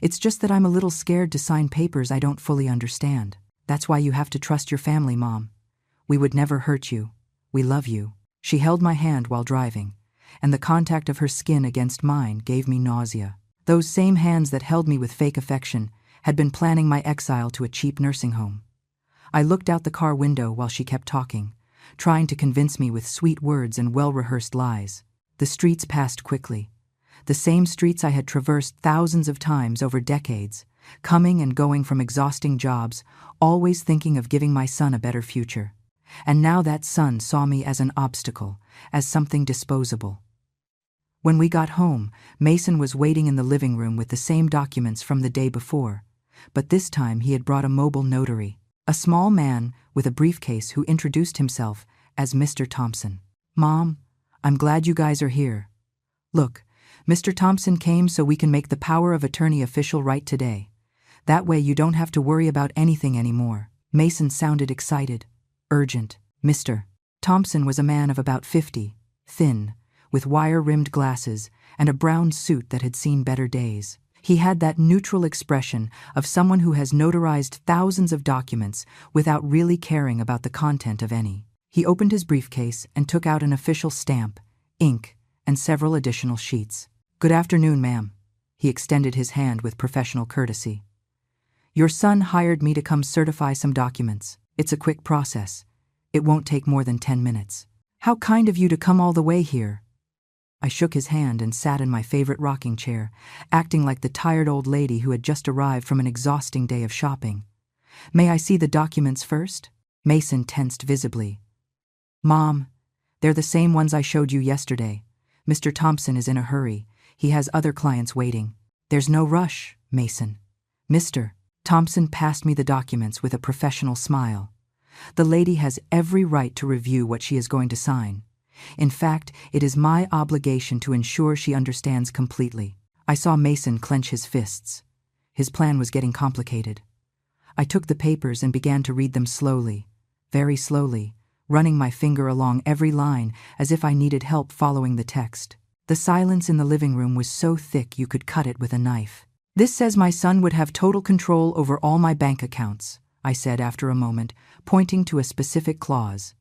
It's just that I'm a little scared to sign papers I don't fully understand. That's why you have to trust your family, Mom. We would never hurt you. We love you. She held my hand while driving, and the contact of her skin against mine gave me nausea. Those same hands that held me with fake affection had been planning my exile to a cheap nursing home. I looked out the car window while she kept talking, trying to convince me with sweet words and well-rehearsed lies. The streets passed quickly. The same streets I had traversed thousands of times over decades, coming and going from exhausting jobs, always thinking of giving my son a better future. And now that son saw me as an obstacle, as something disposable. When we got home, Mason was waiting in the living room with the same documents from the day before, but this time he had brought a mobile notary, a small man with a briefcase who introduced himself as Mr. Thompson. Mom, I'm glad you guys are here. Look, Mr. Thompson came so we can make the power of attorney official right today. That way you don't have to worry about anything anymore. Mason sounded excited, urgent. Mr. Thompson was a man of about 50, thin, with wire-rimmed glasses and a brown suit that had seen better days. He had that neutral expression of someone who has notarized thousands of documents without really caring about the content of any. He opened his briefcase and took out an official stamp, ink, and several additional sheets. Good afternoon, ma'am. He extended his hand with professional courtesy. Your son hired me to come certify some documents. It's a quick process. It won't take more than 10 minutes. How kind of you to come all the way here. I shook his hand and sat in my favorite rocking chair, acting like the tired old lady who had just arrived from an exhausting day of shopping. May I see the documents first? Mason tensed visibly. Mom, they're the same ones I showed you yesterday. Mr. Thompson is in a hurry. He has other clients waiting. There's no rush, Mason. Mr. Thompson passed me the documents with a professional smile. The lady has every right to review what she is going to sign. In fact, it is my obligation to ensure she understands completely. I saw Mason clench his fists. His plan was getting complicated. I took the papers and began to read them slowly, very slowly, running my finger along every line as if I needed help following the text. The silence in the living room was so thick you could cut it with a knife. This says my son would have total control over all my bank accounts, I said after a moment, pointing to a specific clause.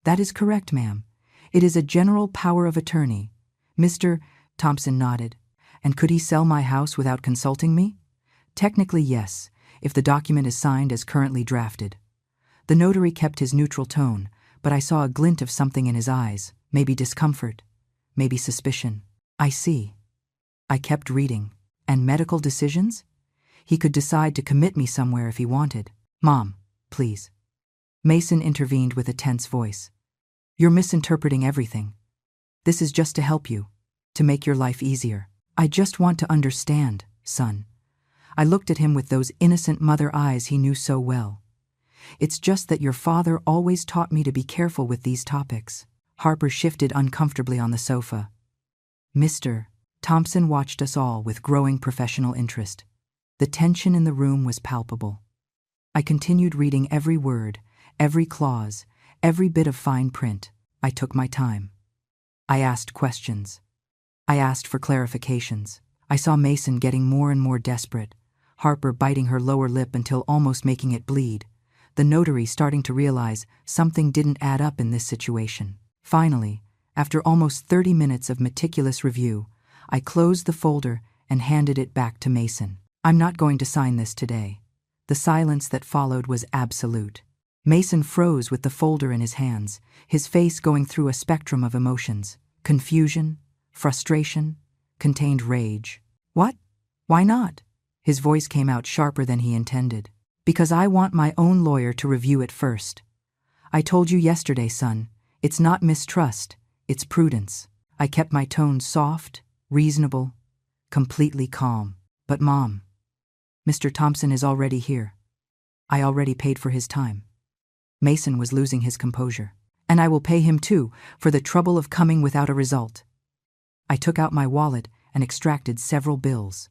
That is correct, ma'am. It is a general power of attorney. Mr. Thompson nodded. And could he sell my house without consulting me? Technically, yes, if the document is signed as currently drafted. The notary kept his neutral tone, but I saw a glint of something in his eyes, maybe discomfort, maybe suspicion. I see. I kept reading. And medical decisions? He could decide to commit me somewhere if he wanted. Mom, please. Mason intervened with a tense voice. You're misinterpreting everything. This is just to help you, to make your life easier. I just want to understand, son. I looked at him with those innocent mother eyes he knew so well. It's just that your father always taught me to be careful with these topics. Harper shifted uncomfortably on the sofa. Mr. Thompson watched us all with growing professional interest. The tension in the room was palpable. I continued reading every word, every clause, every bit of fine print. I took my time. I asked questions. I asked for clarifications. I saw Mason getting more and more desperate, Harper biting her lower lip until almost making it bleed, the notary starting to realize something didn't add up in this situation. Finally, after almost 30 minutes of meticulous review, I closed the folder and handed it back to Mason. "I'm not going to sign this today." The silence that followed was absolute. Mason froze with the folder in his hands, his face going through a spectrum of emotions: confusion, frustration, contained rage. "What? Why not?" His voice came out sharper than he intended. "Because I want my own lawyer to review it first. I told you yesterday, son, it's not mistrust, it's prudence." I kept my tone soft, reasonable, completely calm. "But Mom, Mr. Thompson is already here. I already paid for his time." Mason was losing his composure. "And I will pay him too, for the trouble of coming without a result." I took out my wallet and extracted several bills.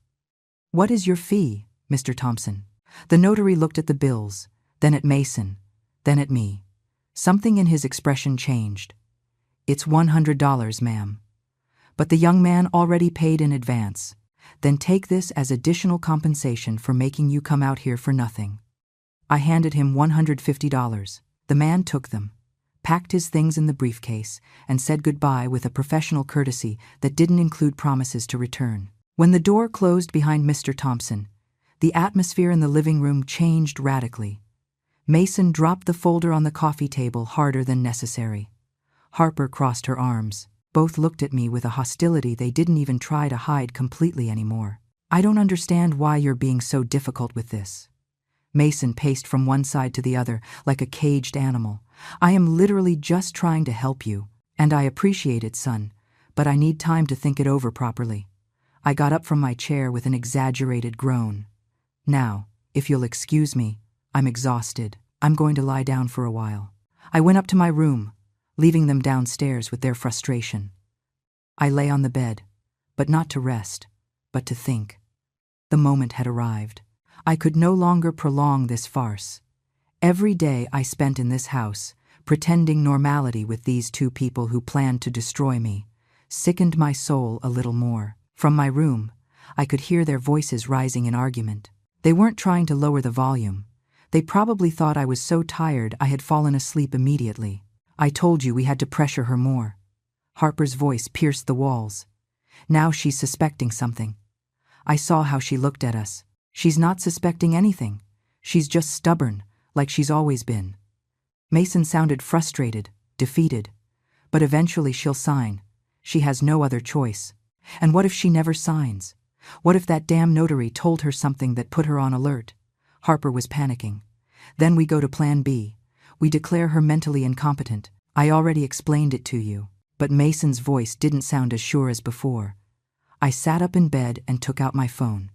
"What is your fee, Mr. Thompson?" The notary looked at the bills, then at Mason, then at me. Something in his expression changed. "It's $100, ma'am. But the young man already paid in advance. Then take this as additional compensation for making you come out here for nothing." I handed him $150. The man took them, packed his things in the briefcase, and said goodbye with a professional courtesy that didn't include promises to return. When the door closed behind Mr. Thompson, the atmosphere in the living room changed radically. Mason dropped the folder on the coffee table harder than necessary. Harper crossed her arms. Both looked at me with a hostility they didn't even try to hide completely anymore. "I don't understand why you're being so difficult with this." Mason paced from one side to the other like a caged animal. "I am literally just trying to help you, and I appreciate it, son, but I need time to think it over properly." I got up from my chair with an exaggerated groan. "Now, if you'll excuse me, I'm exhausted. I'm going to lie down for a while." I went up to my room, leaving them downstairs with their frustration. I lay on the bed, but not to rest, but to think. The moment had arrived. I could no longer prolong this farce. Every day I spent in this house, pretending normality with these two people who planned to destroy me, sickened my soul a little more. From my room, I could hear their voices rising in argument. They weren't trying to lower the volume. They probably thought I was so tired I had fallen asleep immediately. "I told you we had to pressure her more." Harper's voice pierced the walls. "Now she's suspecting something." I saw how she looked at us. "She's not suspecting anything. She's just stubborn, like she's always been." Mason sounded frustrated, defeated. "But eventually she'll sign. She has no other choice." "And what if she never signs? What if that damn notary told her something that put her on alert?" Harper was panicking. "Then we go to Plan B. We declare her mentally incompetent. I already explained it to you." But Mason's voice didn't sound as sure as before. I sat up in bed and took out my phone.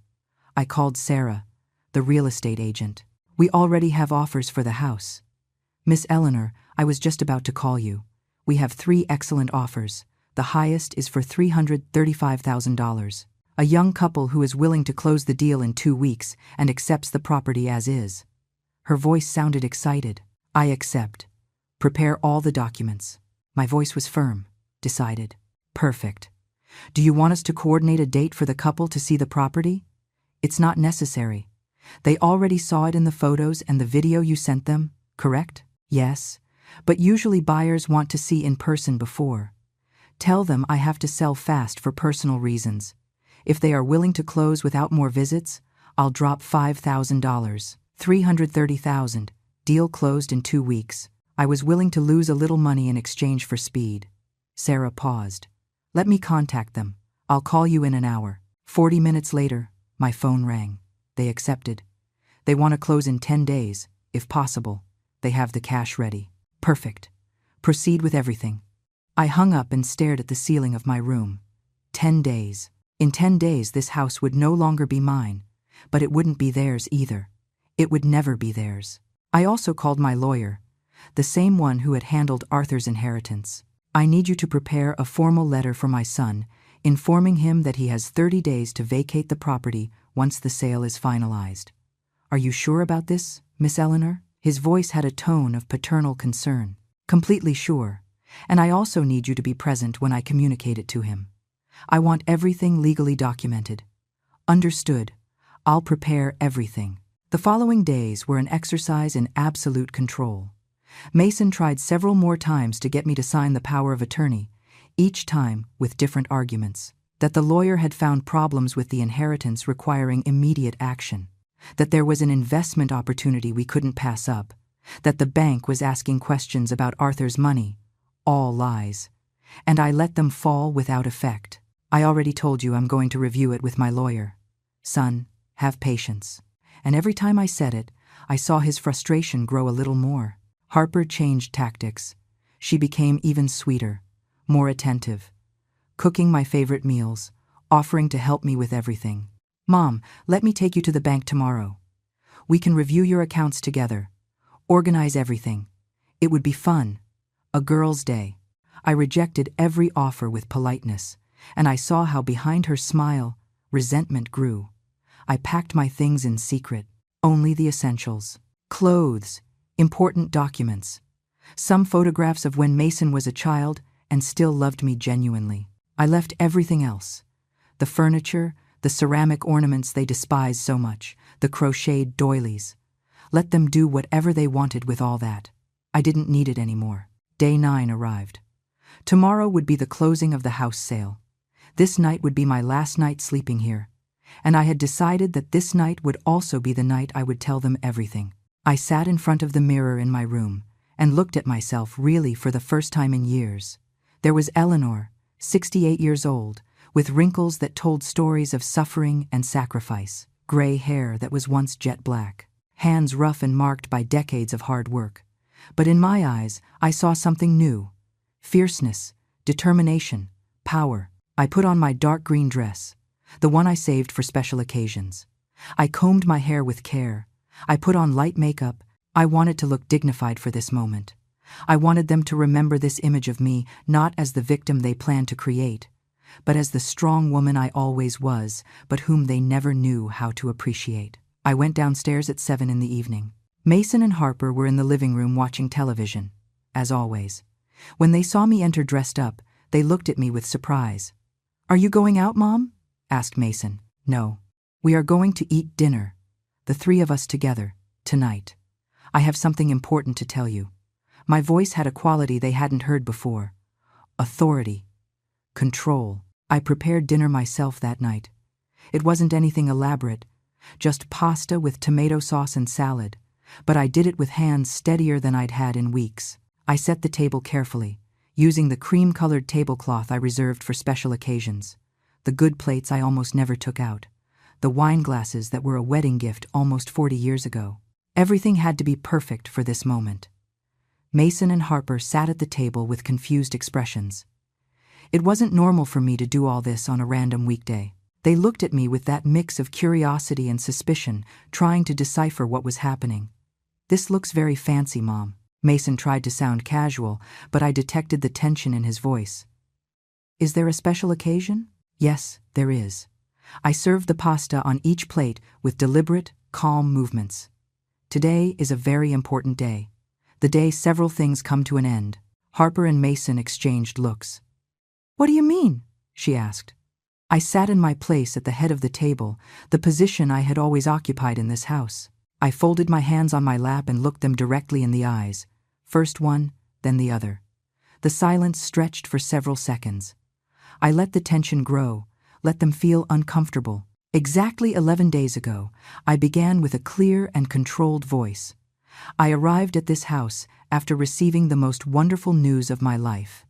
I called Sarah, the real estate agent. "We already have offers for the house." "Miss Eleanor, I was just about to call you. We have 3 excellent offers. The highest is for $335,000. A young couple who is willing to close the deal in 2 weeks and accepts the property as is." Her voice sounded excited. "I accept. Prepare all the documents." My voice was firm, decided. "Perfect. Do you want us to coordinate a date for the couple to see the property?" "It's not necessary. They already saw it in the photos and the video you sent them, correct?" "Yes, but usually buyers want to see in person before. Tell them I have to sell fast for personal reasons. If they are willing to close without more visits, I'll drop $5,000. $330,000. Deal closed in 2 weeks. I was willing to lose a little money in exchange for speed." Sarah paused. "Let me contact them. I'll call you in an hour." 40 minutes later, my phone rang. They accepted. They want to close in 10 days, if possible. They have the cash ready. Perfect. Proceed with everything. I hung up and stared at the ceiling of my room. 10 days. In 10 days this house would no longer be mine, but it wouldn't be theirs either. It would never be theirs. I also called my lawyer, the same one who had handled Arthur's inheritance. "I need you to prepare a formal letter for my son, informing him that he has 30 days to vacate the property once the sale is finalized. Are you sure about this, Miss Eleanor? His voice had a tone of paternal concern. Completely sure. And I also need you to be present when I communicate it to him. I want everything legally documented. Understood. I'll prepare everything. The following days were an exercise in absolute control. Mason tried several more times to get me to sign the power of attorney, each time with different arguments. That the lawyer had found problems with the inheritance requiring immediate action. That there was an investment opportunity we couldn't pass up. That the bank was asking questions about Arthur's money. All lies. And I let them fall without effect. I already told you I'm going to review it with my lawyer. Son, have patience. And every time I said it, I saw his frustration grow a little more. Harper changed tactics. She became even sweeter, more attentive, cooking my favorite meals, offering to help me with everything. Mom, let me take you to the bank tomorrow. We can review your accounts together, organize everything. It would be fun. A girl's day. I rejected every offer with politeness, and I saw how behind her smile, resentment grew. I packed my things in secret, only the essentials. Clothes, important documents, some photographs of when Mason was a child and still loved me genuinely. I left everything else. The furniture, the ceramic ornaments they despised so much, the crocheted doilies. Let them do whatever they wanted with all that. I didn't need it anymore. Day 9 arrived. Tomorrow would be the closing of the house sale. This night would be my last night sleeping here. And I had decided that this night would also be the night I would tell them everything. I sat in front of the mirror in my room and looked at myself really for the first time in years. There was Eleanor, 68 years old, with wrinkles that told stories of suffering and sacrifice, gray hair that was once jet black, hands rough and marked by decades of hard work. But in my eyes, I saw something new. Fierceness, determination, power. I put on my dark green dress, the one I saved for special occasions. I combed my hair with care. I put on light makeup. I wanted to look dignified for this moment. I wanted them to remember this image of me not as the victim they planned to create, but as the strong woman I always was, but whom they never knew how to appreciate. I went downstairs at 7 in the evening. Mason and Harper were in the living room watching television, as always. When they saw me enter dressed up, they looked at me with surprise. "Are you going out, Mom?" asked Mason. "No. We are going to eat dinner. The 3 of us together, tonight. I have something important to tell you." My voice had a quality they hadn't heard before. Authority. Control. I prepared dinner myself that night. It wasn't anything elaborate, just pasta with tomato sauce and salad, but I did it with hands steadier than I'd had in weeks. I set the table carefully, using the cream-colored tablecloth I reserved for special occasions. The good plates I almost never took out. The wine glasses that were a wedding gift almost 40 years ago. Everything had to be perfect for this moment. Mason and Harper sat at the table with confused expressions. It wasn't normal for me to do all this on a random weekday. They looked at me with that mix of curiosity and suspicion, trying to decipher what was happening. "This looks very fancy, Mom." Mason tried to sound casual, but I detected the tension in his voice. "Is there a special occasion?" "Yes, there is." I served the pasta on each plate with deliberate, calm movements. "Today is a very important day. The day several things come to an end." Harper and Mason exchanged looks. "What do you mean?" she asked. I sat in my place at the head of the table, the position I had always occupied in this house. I folded my hands on my lap and looked them directly in the eyes, first one, then the other. The silence stretched for several seconds. I let the tension grow, let them feel uncomfortable. Exactly 11 days ago, I began with a clear and controlled voice. I arrived at this house after receiving the most wonderful news of my life.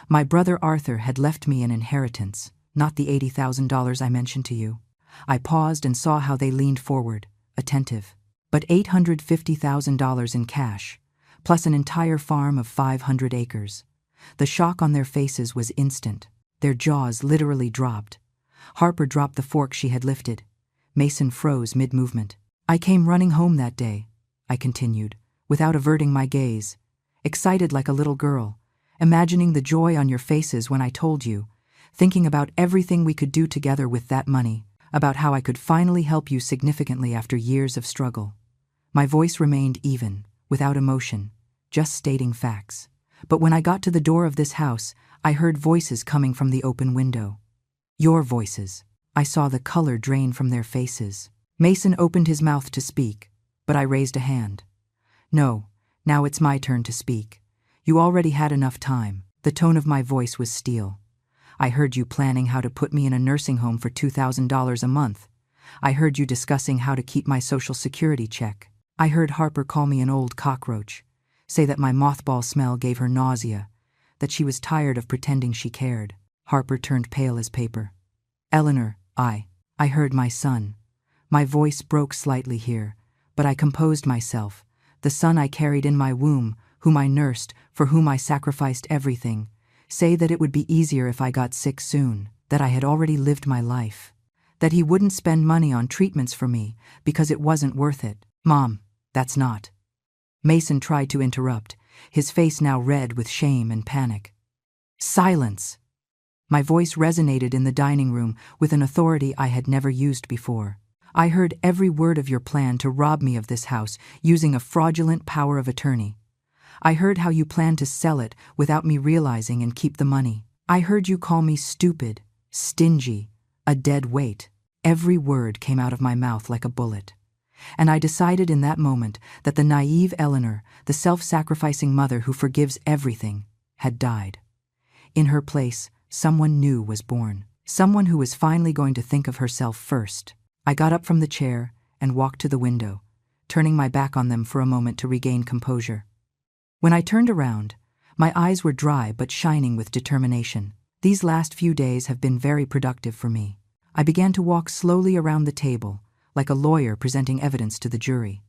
My brother Arthur had left me an inheritance, not the $80,000 I mentioned to you. I paused and saw how they leaned forward, attentive. But $850,000 in cash, plus an entire farm of 500 acres. The shock on their faces was instant. Their jaws literally dropped. Harper dropped the fork she had lifted. Mason froze mid-movement. "I came running home that day," I continued, without averting my gaze, excited like a little girl, imagining the joy on your faces when I told you, thinking about everything we could do together with that money, about how I could finally help you significantly after years of struggle. My voice remained even, without emotion, just stating facts. But when I got to the door of this house, I heard voices coming from the open window. Your voices. I saw the color drain from their faces. Mason opened his mouth to speak, but I raised a hand. No, now it's my turn to speak. You already had enough time. The tone of my voice was steel. I heard you planning how to put me in a nursing home for $2,000 a month. I heard you discussing how to keep my Social Security check. I heard Harper call me an old cockroach, say that my mothball smell gave her nausea, that she was tired of pretending she cared. Harper turned pale as paper. Eleanor, I heard my son. My voice broke slightly here, but I composed myself. The son I carried in my womb, whom I nursed, for whom I sacrificed everything, say that it would be easier if I got sick soon, that I had already lived my life, that he wouldn't spend money on treatments for me because it wasn't worth it. Mom, that's not. Mason tried to interrupt, his face now red with shame and panic. Silence! My voice resonated in the dining room with an authority I had never used before. I heard every word of your plan to rob me of this house using a fraudulent power of attorney. I heard how you planned to sell it without me realizing and keep the money. I heard you call me stupid, stingy, a dead weight. Every word came out of my mouth like a bullet. And I decided in that moment that the naive Eleanor, the self-sacrificing mother who forgives everything, had died. In her place, someone new was born. Someone who was finally going to think of herself first. I got up from the chair and walked to the window, turning my back on them for a moment to regain composure. When I turned around, my eyes were dry but shining with determination. These last few days have been very productive for me. I began to walk slowly around the table, like a lawyer presenting evidence to the jury.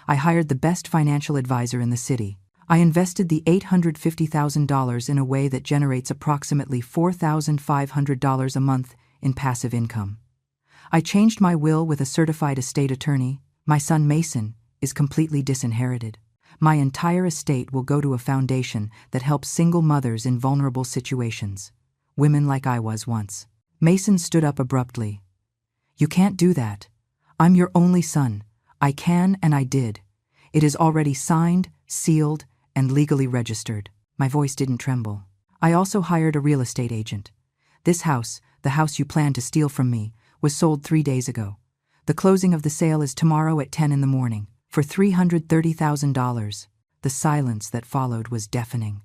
I hired the best financial advisor in the city. I invested the $850,000 in a way that generates approximately $4,500 a month in passive income. I changed my will with a certified estate attorney. My son Mason is completely disinherited. My entire estate will go to a foundation that helps single mothers in vulnerable situations, women like I was once. Mason stood up abruptly. You can't do that. I'm your only son. I can and I did. It is already signed, sealed, and legally registered. My voice didn't tremble. I also hired a real estate agent. This house, the house you planned to steal from me, was sold 3 days ago. The closing of the sale is tomorrow at 10 in the morning, for $330,000. The silence that followed was deafening.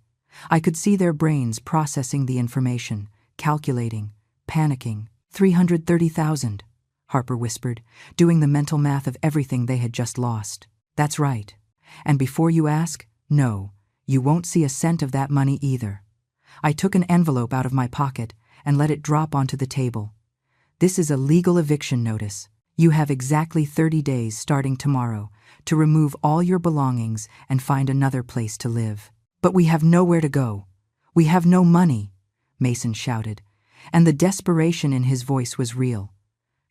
I could see their brains processing the information, calculating, panicking. $330,000. Harper whispered, doing the mental math of everything they had just lost. That's right. And before you ask, no, you won't see a cent of that money either. I took an envelope out of my pocket and let it drop onto the table. This is a legal eviction notice. You have exactly 30 days starting tomorrow to remove all your belongings and find another place to live. But we have nowhere to go. We have no money, Mason shouted, and the desperation in his voice was real.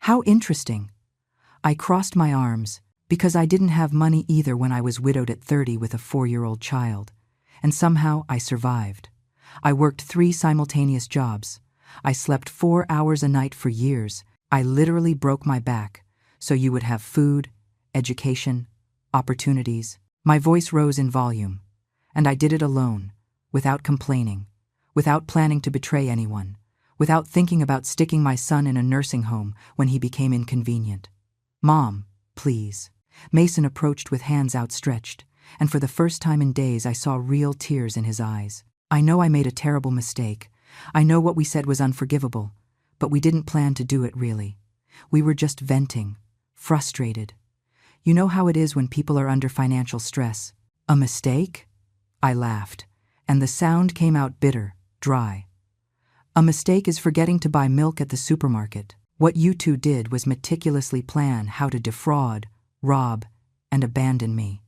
How interesting. I crossed my arms, because I didn't have money either when I was widowed at 30 with a 4-year-old child, and somehow I survived. I worked 3 simultaneous jobs. I slept 4 hours a night for years. I literally broke my back, so you would have food, education, opportunities. My voice rose in volume, and I did it alone, without complaining, without planning to betray anyone, without thinking about sticking my son in a nursing home when he became inconvenient. Mom, please. Mason approached with hands outstretched, and for the first time in days I saw real tears in his eyes. I know I made a terrible mistake. I know what we said was unforgivable, but we didn't plan to do it really. We were just venting, frustrated. You know how it is when people are under financial stress. A mistake? I laughed, and the sound came out bitter, dry. A mistake is forgetting to buy milk at the supermarket. What you two did was meticulously plan how to defraud, rob, and abandon me.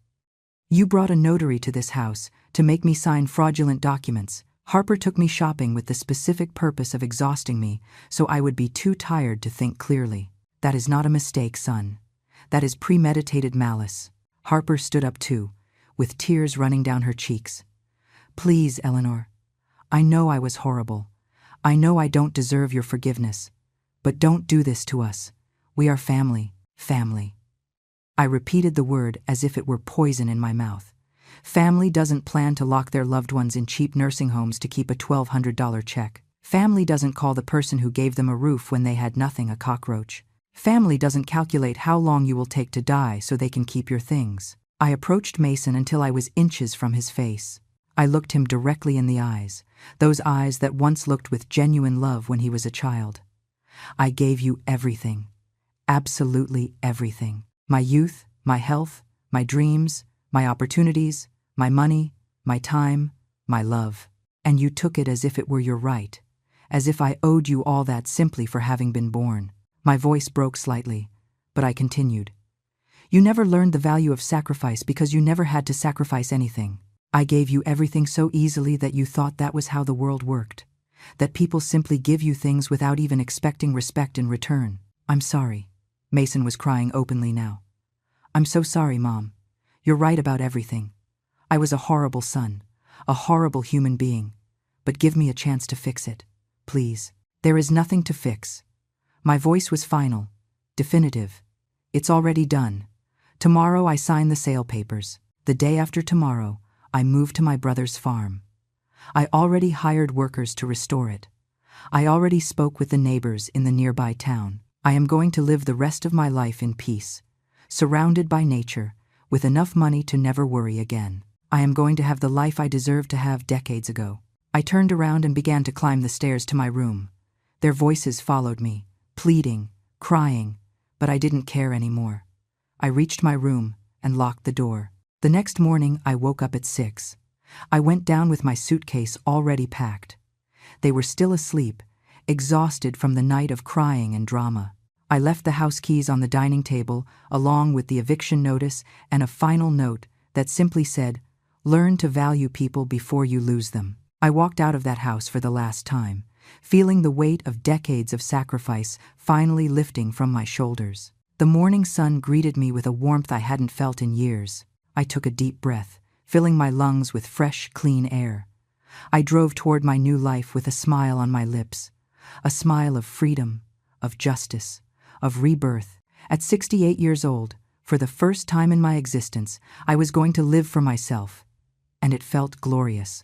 You brought a notary to this house to make me sign fraudulent documents. Harper took me shopping with the specific purpose of exhausting me so I would be too tired to think clearly. That is not a mistake, son. That is premeditated malice. Harper stood up too, with tears running down her cheeks. Please, Eleanor. I know I was horrible. I know I don't deserve your forgiveness, but don't do this to us. We are family, family. I repeated the word as if it were poison in my mouth. Family doesn't plan to lock their loved ones in cheap nursing homes to keep a $1,200 check. Family doesn't call the person who gave them a roof when they had nothing a cockroach. Family doesn't calculate how long you will take to die so they can keep your things. I approached Mason until I was inches from his face. I looked him directly in the eyes, those eyes that once looked with genuine love when he was a child. I gave you everything. Absolutely everything. My youth, my health, my dreams, my opportunities, my money, my time, my love. And you took it as if it were your right, as if I owed you all that simply for having been born. My voice broke slightly, but I continued. You never learned the value of sacrifice because you never had to sacrifice anything. I gave you everything so easily that you thought that was how the world worked, that people simply give you things without even expecting respect in return. I'm sorry. Mason was crying openly now. I'm so sorry, Mom. You're right about everything. I was a horrible son, a horrible human being, but give me a chance to fix it, please. There is nothing to fix. My voice was final, definitive. It's already done. Tomorrow I sign the sale papers. The day after tomorrow, I move to my brother's farm. I already hired workers to restore it. I already spoke with the neighbors in the nearby town. I am going to live the rest of my life in peace, surrounded by nature, with enough money to never worry again. I am going to have the life I deserved to have decades ago. I turned around and began to climb the stairs to my room. Their voices followed me, pleading, crying, but I didn't care anymore. I reached my room and locked the door. The next morning, I woke up at 6. I went down with my suitcase already packed. They were still asleep, exhausted from the night of crying and drama. I left the house keys on the dining table, along with the eviction notice and a final note that simply said, "Learn to value people before you lose them." I walked out of that house for the last time, feeling the weight of decades of sacrifice finally lifting from my shoulders. The morning sun greeted me with a warmth I hadn't felt in years. I took a deep breath, filling my lungs with fresh, clean air. I drove toward my new life with a smile on my lips, a smile of freedom, of justice, of rebirth. At 68 years old, for the first time in my existence, I was going to live for myself, and it felt glorious.